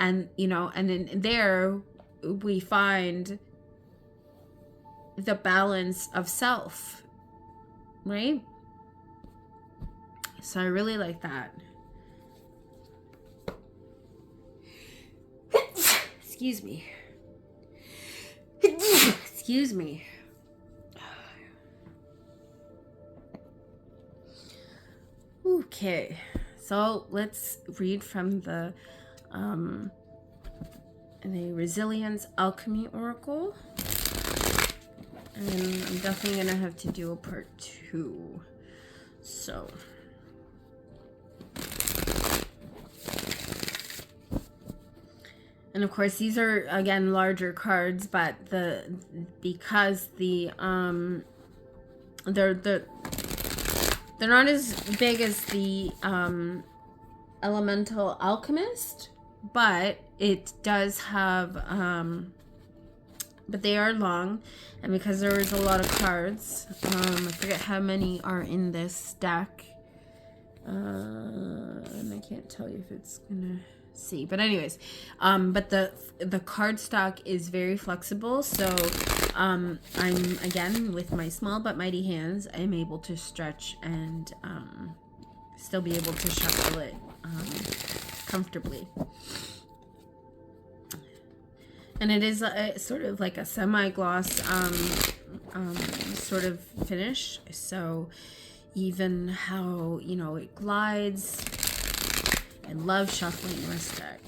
And, and in there we find the balance of self, right? So I really like that. Excuse me. Excuse me. Okay, so let's read from the Resilience Alchemy Oracle. And I'm definitely gonna have to do a part 2. So and of course these are again larger cards, but because they're not as big as the Elemental Alchemist, but it does have but they are long, and because there is a lot of cards, I forget how many are in this deck, and I can't tell you if it's gonna see, but anyways, but the card stock is very flexible, so I'm again, with my small but mighty hands, I'm able to stretch and still be able to shuffle it comfortably. And it is sort of like a semi-gloss sort of finish, so even how it glides. I love shuffling this deck.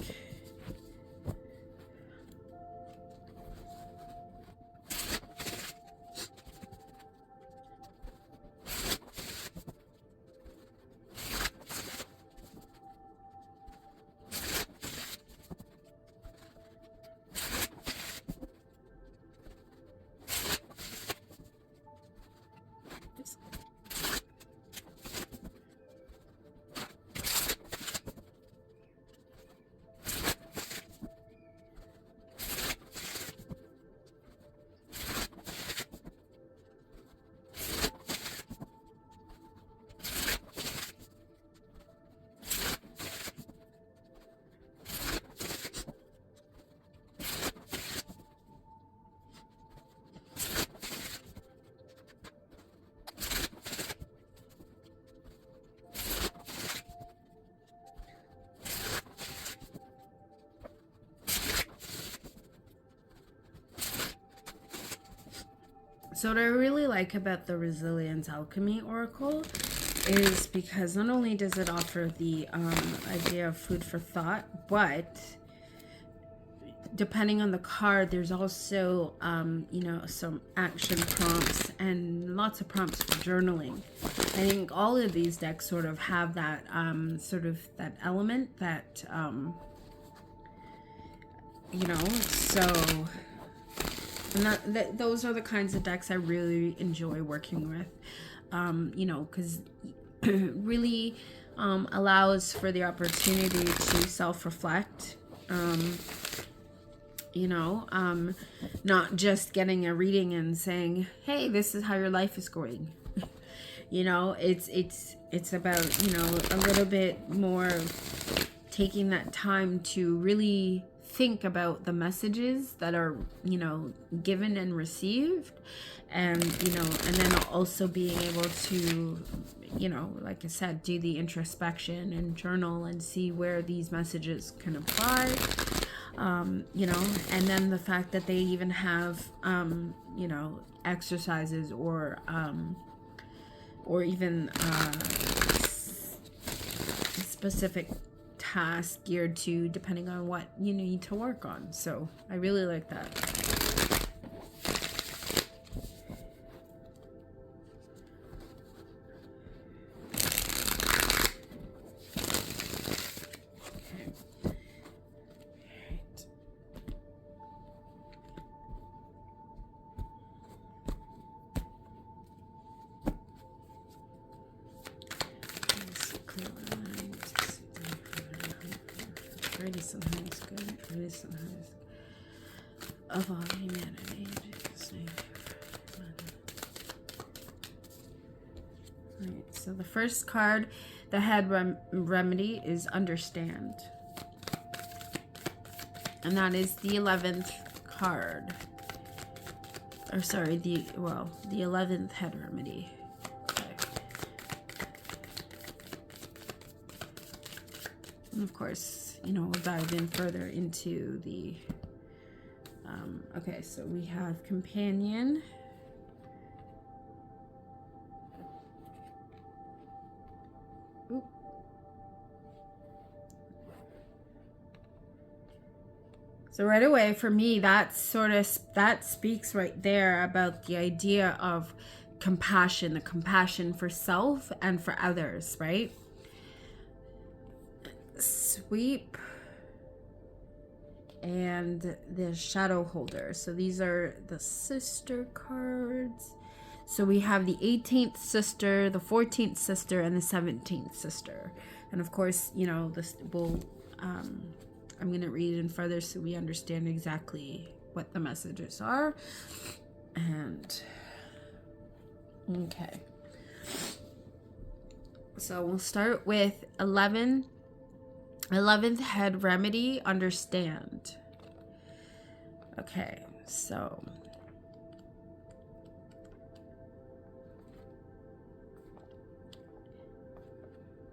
So what I really like about the Resilience Alchemy Oracle is because not only does it offer the idea of food for thought, but depending on the card, there's also some action prompts and lots of prompts for journaling. I think all of these decks sort of have that that element that so. And those are the kinds of decks I really enjoy working with, because really allows for the opportunity to self-reflect, not just getting a reading and saying, hey, this is how your life is going. It's about, a little bit more taking that time to really think about the messages that are given and received, and and then also being able to like I said, do the introspection and journal and see where these messages can apply, and then the fact that they even have exercises or even specific task geared to depending on what you need to work on. So I really like that. Sometimes good, really sometimes of all humanity. Right, so the first card, the head remedy, is understand, and that is the 11th card. Or sorry, the 11th head remedy. And of course, we'll dive in further into the, okay, so we have companion. Ooh. So right away, for me, that speaks right there about the idea of compassion, the compassion for self and for others, right? Sweep and the shadow holder. So these are the sister cards. So we have the 18th sister, the 14th sister, and the 17th sister. And of course, this will I'm going to read it in further so we understand exactly what the messages are. And okay, so we'll start with 11th head remedy, understand. Okay, so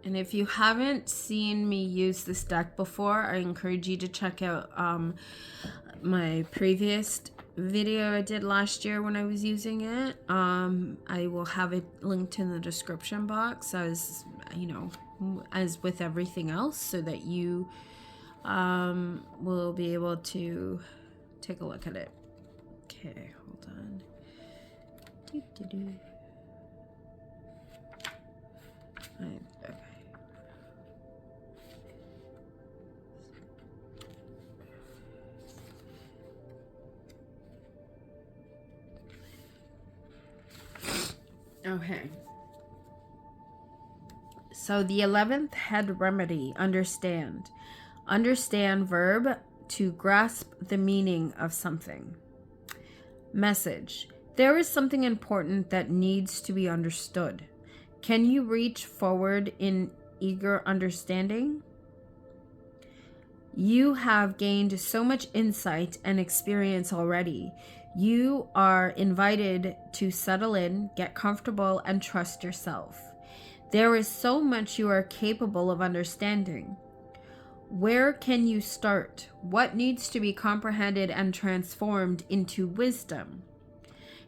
and if you haven't seen me use this deck before, I encourage you to check out my previous video I did last year when I was using it. I will have it linked in the description box, as as with everything else, so that you will be able to take a look at it. Okay, hold on. Okay. Okay. So the 11th head remedy, understand. Understand, verb, to grasp the meaning of something. Message. There is something important that needs to be understood. Can you reach forward in eager understanding? You have gained so much insight and experience already. You are invited to settle in, get comfortable, and trust yourself. There is so much you are capable of understanding. Where can you start? What needs to be comprehended and transformed into wisdom?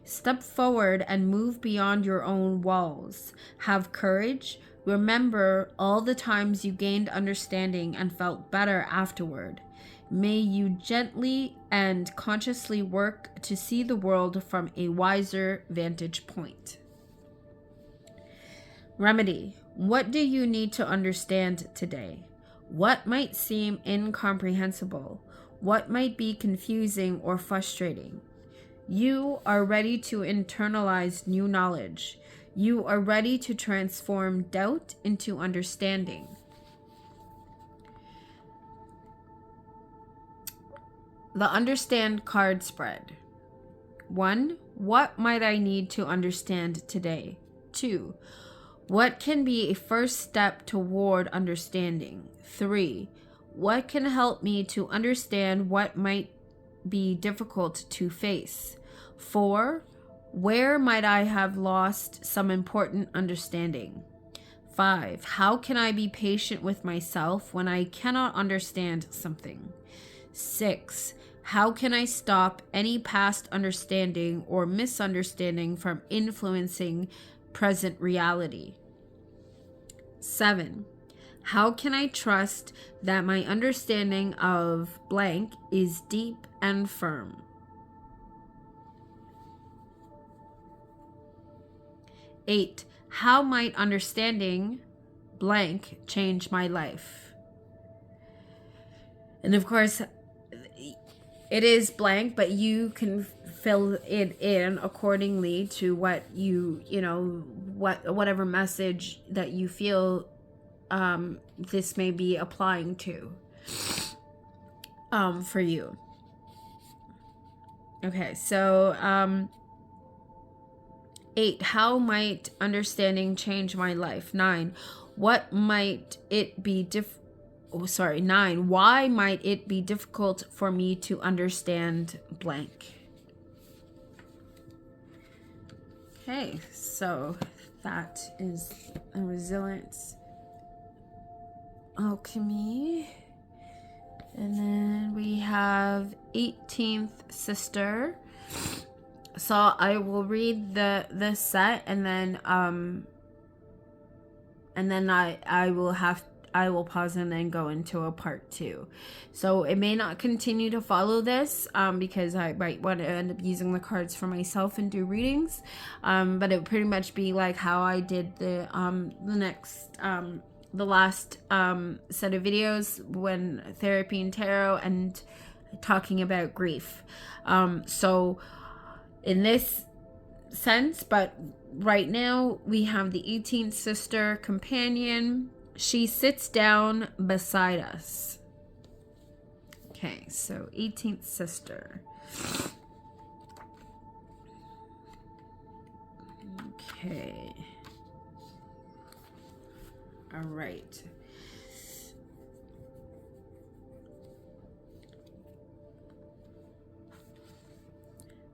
Step forward and move beyond your own walls. Have courage. Remember all the times you gained understanding and felt better afterward. May you gently and consciously work to see the world from a wiser vantage point. Remedy. What do you need to understand today? What might seem incomprehensible? What might be confusing or frustrating? You are ready to internalize new knowledge. You are ready to transform doubt into understanding. The understand card spread. 1. What might I need to understand today? 2. What can be a first step toward understanding? 3. What can help me to understand what might be difficult to face? 4. Where might I have lost some important understanding? 5. How can I be patient with myself when I cannot understand something? 6. How can I stop any past understanding or misunderstanding from influencing present reality? 7. How can I trust that my understanding of blank is deep and firm? 8. How might understanding blank change my life? And of course, it is blank, but you can fill it in accordingly to what whatever message that you feel this may be applying to for you. Okay, so 8. How might understanding change my life? 9. What might it be 9. Why might it be difficult for me to understand blank? Okay, so that is a resilience alchemy. And then we have 18th sister. So I will read the set, and then I will pause and then go into a part 2. So it may not continue to follow this because I might want to end up using the cards for myself and do readings, but it would pretty much be like how I did the last set of videos when therapy and tarot and talking about grief. So in this sense, but right now we have the 18th sister companion. She sits down beside us. Okay, so 18th sister. Okay. All right.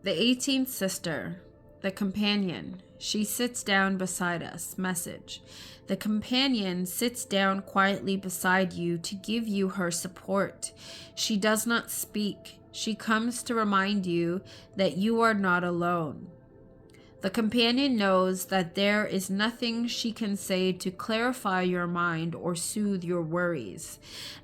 The 18th sister, the companion. She sits down beside us. Message. The companion sits down quietly beside you to give you her support. She does not speak. She comes to remind you that you are not alone. The companion knows that there is nothing she can say to clarify your mind or soothe your worries.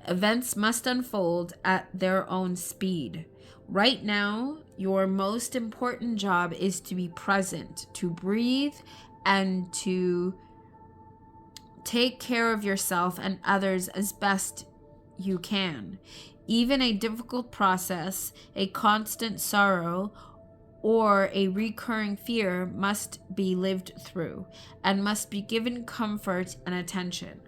Events must unfold at their own speed. Right now, your most important job is to be present, to breathe, and to take care of yourself and others as best you can. Even a difficult process, a constant sorrow, or a recurring fear must be lived through and must be given comfort and attention.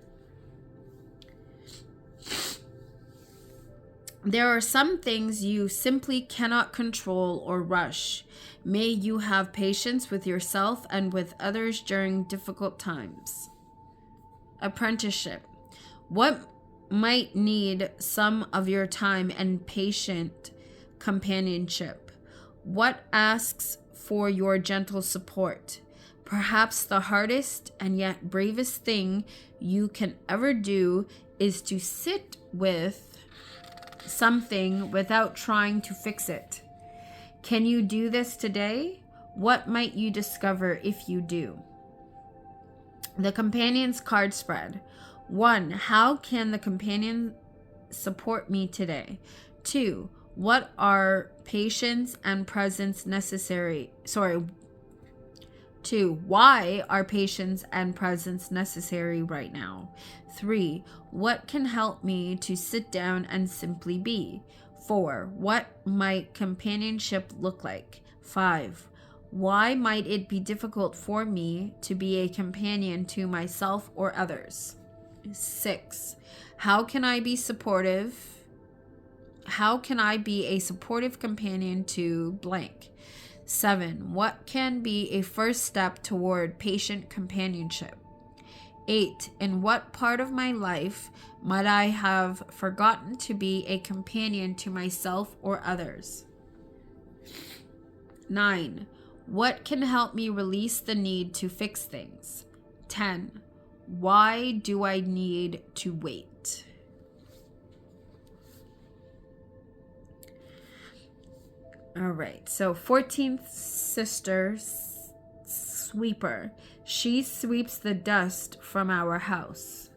There are some things you simply cannot control or rush. May you have patience with yourself and with others during difficult times. Apprenticeship. What might need some of your time and patient companionship? What asks for your gentle support? Perhaps the hardest and yet bravest thing you can ever do is to sit with something without trying to fix it. Can you do this today? What might you discover if you do? The companion's card spread. 1. How can the companion support me today? 2. What are patience and presence necessary? 2. Why are patience and presence necessary right now? 3. What can help me to sit down and simply be? 4. What might companionship look like? 5. Why might it be difficult for me to be a companion to myself or others? 6. How can I be supportive? How can I be a supportive companion to blank? 7. What can be a first step toward patient companionship? 8. In what part of my life might I have forgotten to be a companion to myself or others? 9. What can help me release the need to fix things? 10. Why do I need to wait? All right, so 14th sister, sweeper. She sweeps the dust from our house.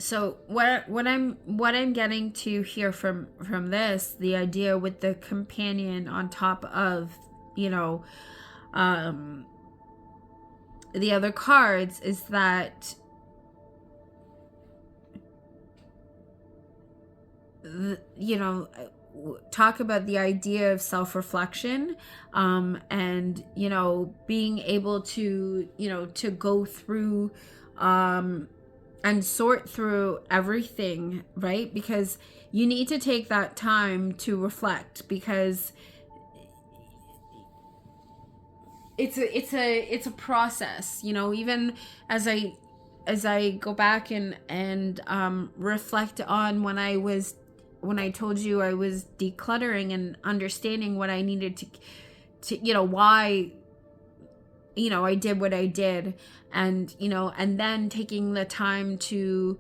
So what I'm getting to here from this, the idea with the companion on top of, the other cards, is that talk about the idea of self-reflection, and being able to to go through and sort through everything, right? Because you need to take that time to reflect, because it's a process, even as I go back and reflect on when I told you I was decluttering and understanding what I needed to why I did what I did, and and then taking the time to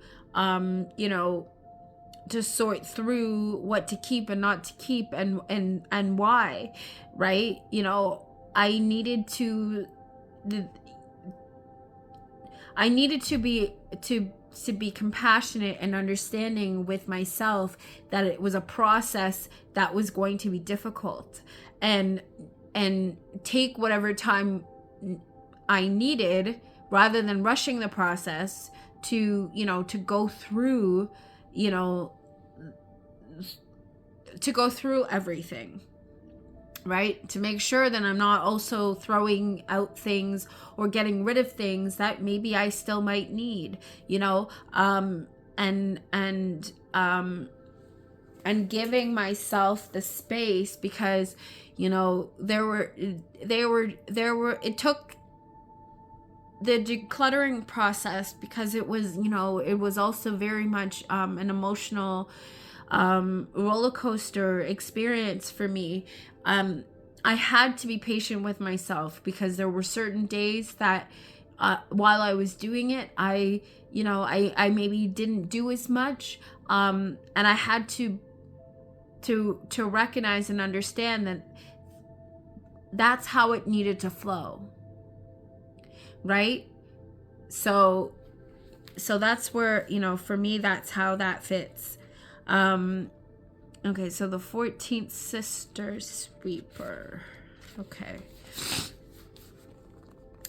to sort through what to keep and not to keep, and why, right? I needed to be compassionate and understanding with myself, that it was a process that was going to be difficult, and take whatever time I needed, rather than rushing the process to to go through everything, right? To make sure that I'm not also throwing out things or getting rid of things that maybe I still might need, and giving myself the space, because it took the decluttering process, because it was also very much an emotional roller coaster experience for me. I had to be patient with myself, because there were certain days that while I was doing it, I maybe didn't do as much, and I had to recognize and understand that that's how it needed to flow, right? So that's where, for me, that's how that fits. Okay, so the 14th sister sweeper. Okay.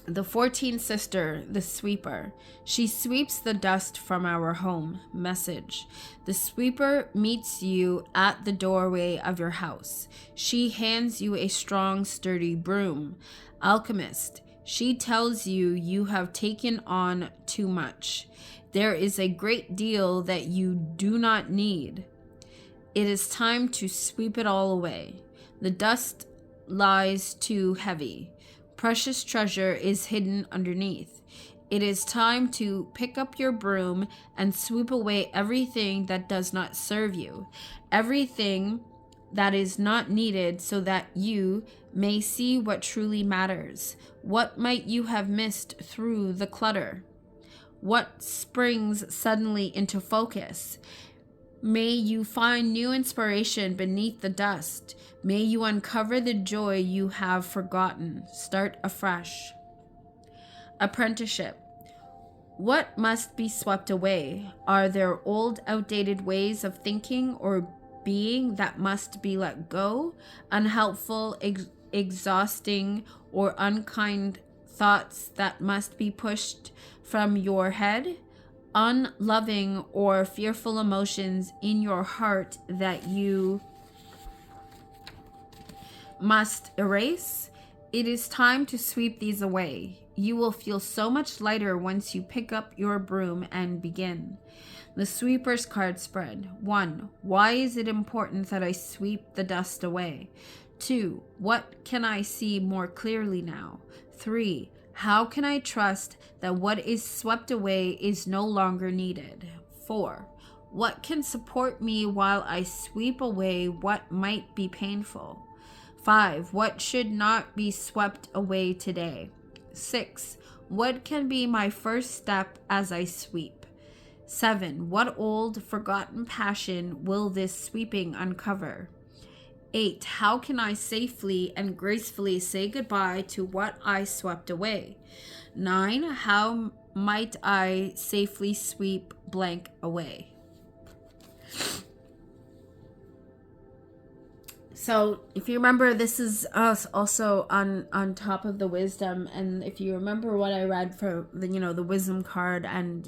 The 14th sister, the sweeper. She sweeps the dust from our home. Message. The sweeper meets you at the doorway of your house. She hands you a strong, sturdy broom. Alchemist. She tells you you have taken on too much. There is a great deal that you do not need. It is time to sweep it all away. The dust lies too heavy. Precious treasure is hidden underneath. It is time to pick up your broom and sweep away everything that does not serve you, everything that is not needed, so that you may see what truly matters. What might you have missed through the clutter? What springs suddenly into focus? May you find new inspiration beneath the dust. May you uncover the joy you have forgotten. Start afresh. Apprenticeship. What must be swept away? Are there old, outdated ways of thinking or being that must be let go? Unhelpful, exhausting, or unkind thoughts that must be pushed from your head? Unloving or fearful emotions in your heart that you must erase? It is time to sweep these away. You will feel so much lighter once you pick up your broom and begin. The sweeper's card spread. 1. Why is it important that I sweep the dust away? 2. What can I see more clearly now? 3. How can I trust that what is swept away is no longer needed? 4. What can support me while I sweep away what might be painful? 5. What should not be swept away today? 6. What can be my first step as I sweep? 7. What old, forgotten passion will this sweeping uncover? 8. How can I safely and gracefully say goodbye to what I swept away? 9. How might I safely sweep blank away. So if you remember, this is us also on top of the wisdom. And if you remember what I read for the, the wisdom card, and,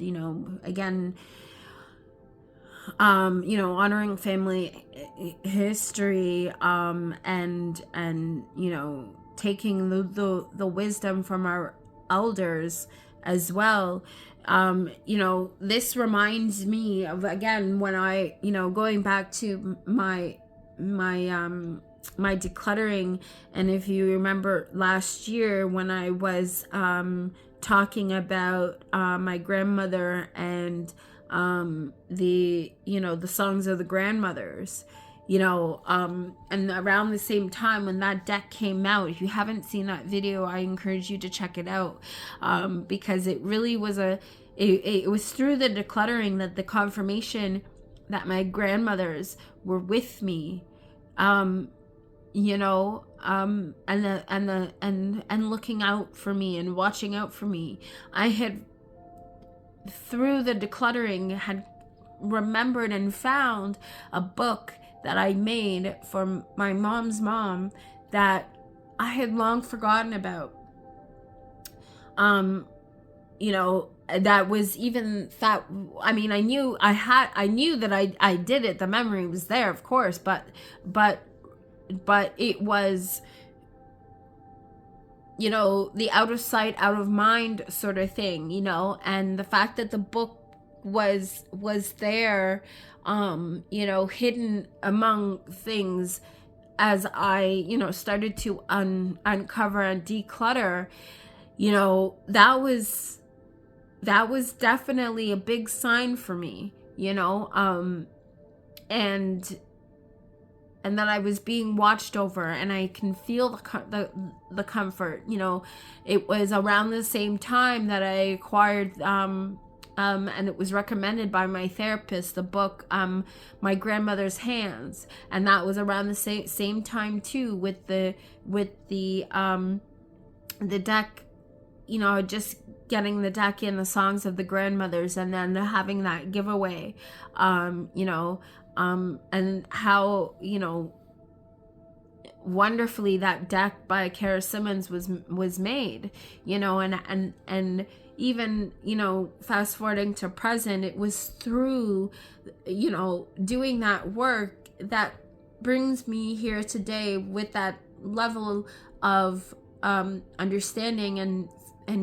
again, honoring family history, and taking the wisdom from our elders as well. This reminds me of, again, when I, going back to my decluttering. And if you remember last year when I was talking about my grandmother and the songs of the grandmothers, and around the same time when that deck came out, if you haven't seen that video, I encourage you to check it out, because it really was it was through the decluttering that the confirmation that my grandmothers were with me, and looking out for me and watching out for me. I had, through the decluttering, had remembered and found a book that I made for my mom's mom that I had long forgotten about. That was even that, I mean, I knew that I did it. The memory was there, of course, but it was, the out of sight, out of mind sort of thing, and the fact that the book was there, hidden among things as I, started to uncover and declutter, that was definitely a big sign for me, and that I was being watched over, and I can feel the comfort. It was around the same time that I acquired, and it was recommended by my therapist, the book, My Grandmother's Hands, and that was around the same time too, with the deck, just getting the deck in, the songs of the grandmothers, and then having that giveaway, and how, wonderfully that deck by Kara Simmons was made, and even, fast forwarding to present, it was through, doing that work that brings me here today with that level of understanding and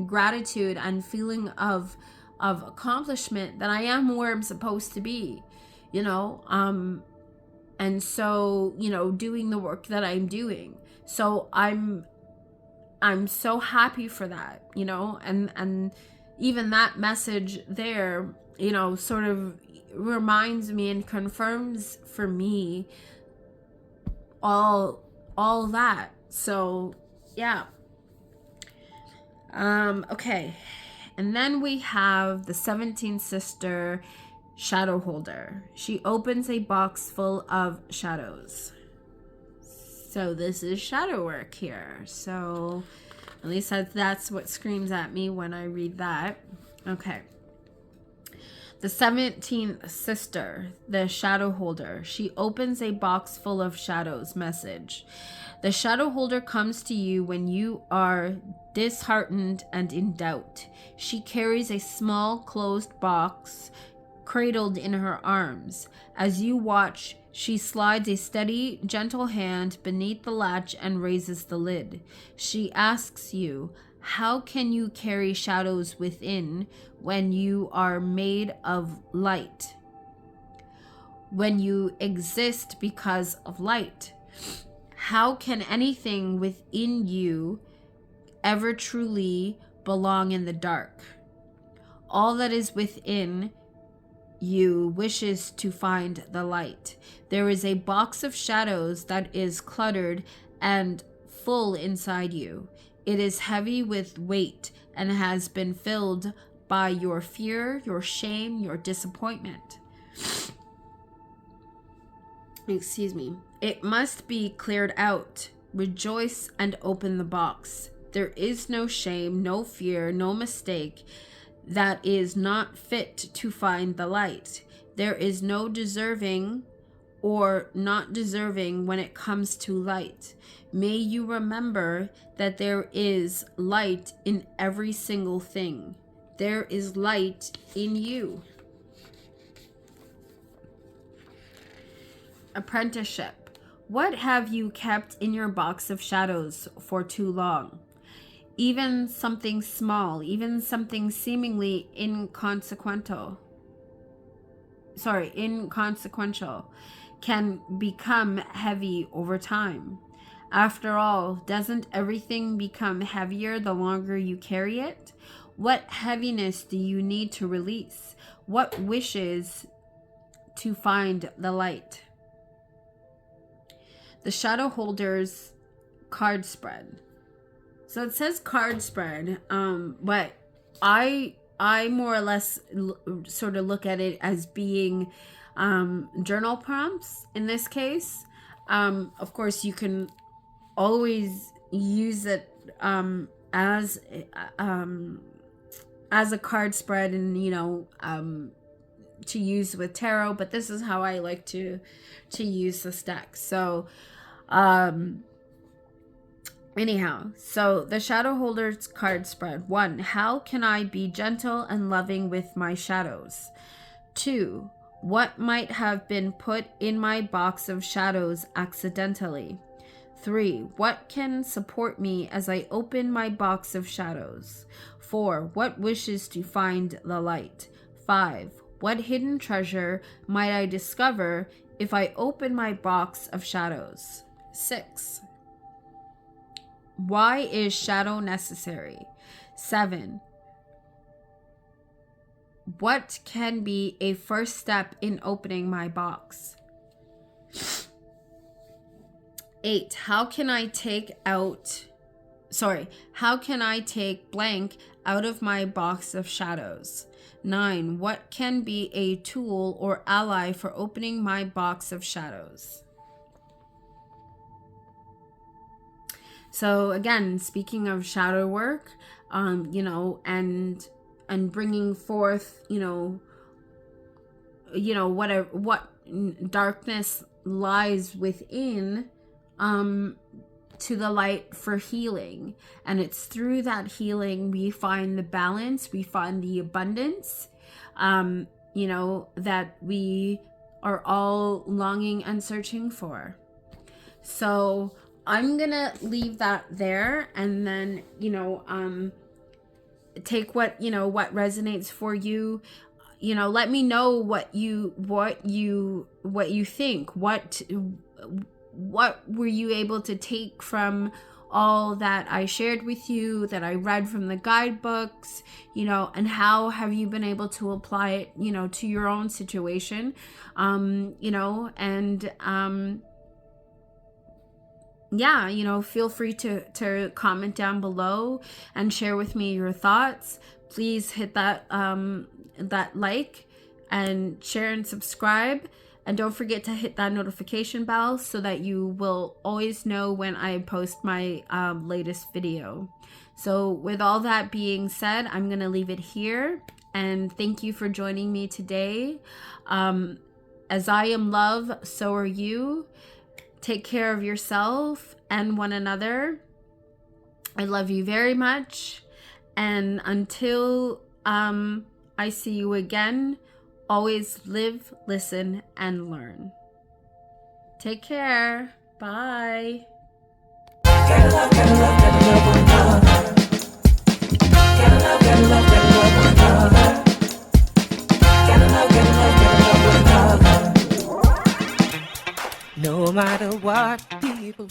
gratitude and feeling of accomplishment, that I am where I'm supposed to be, and so, doing the work that I'm doing. So I'm so happy for that, and even that message there, sort of reminds me and confirms for me all that. So yeah. Okay. And then we have the 17th sister, shadow holder. She opens a box full of shadows. So this is shadow work here. So at least that's what screams at me when I read that. Okay. The 17th sister, the shadow holder. She opens a box full of shadows. Message. The shadow holder comes to you when you are disheartened and in doubt. She carries a small closed box cradled in her arms. As you watch, she slides a steady, gentle hand beneath the latch and raises the lid. She asks you, how can you carry shadows within when you are made of light? When you exist because of light? How can anything within you ever truly belong in the dark? All that is within you wishes to find the light. There is a box of shadows that is cluttered and full inside you. It is heavy with weight and has been filled by your fear, your shame, your disappointment. Excuse me. It must be cleared out. Rejoice and open the box. There is no shame, no fear, no mistake. that is not fit to find the light. There is no deserving or not deserving when it comes to light. May you remember that there is light in every single thing. There is light in you. Apprenticeship. What have you kept in your box of shadows for too long? Even something small, even something seemingly inconsequential, can become heavy over time. After all, doesn't everything become heavier the longer you carry it? What heaviness do you need to release? What wishes to find the light? The shadow holder's card spread. So it says card spread, but I more or less sort of look at it as being journal prompts in this case. Of course, you can always use it as a card spread, and to use with tarot. But this is how I like to use this deck. So anyhow, so the shadow holder's card spread. 1. How can I be gentle and loving with my shadows? 2. What might have been put in my box of shadows accidentally? 3. What can support me as I open my box of shadows? 4. What wishes to find the light? 5. What hidden treasure might I discover if I open my box of shadows? 6. Why is shadow necessary? 7. What can be a first step in opening my box? 8. How can I take blank out of my box of shadows? 9. What can be a tool or ally for opening my box of shadows? So again, speaking of shadow work, and bringing forth, what darkness lies within, to the light for healing. And it's through that healing we find the balance, we find the abundance, that we are all longing and searching for. So I'm gonna leave that there, and then take what resonates for you. Let me know what you think. What were you able to take from all that I shared with you, that I read from the guidebooks, and how have you been able to apply it, to your own situation, feel free to comment down below and share with me your thoughts. Please hit that like and share and subscribe. And don't forget to hit that notification bell so that you will always know when I post my latest video. So with all that being said, I'm going to leave it here. And thank you for joining me today. As I am love, so are you. Take care of yourself and one another. I love you very much. And until I see you again, always live, listen, and learn. Take care. Bye. Gotta love, gotta love, gotta love one another. Gotta love, gotta love, gotta love one another. Gotta love, gotta love, gotta love one another. No matter what people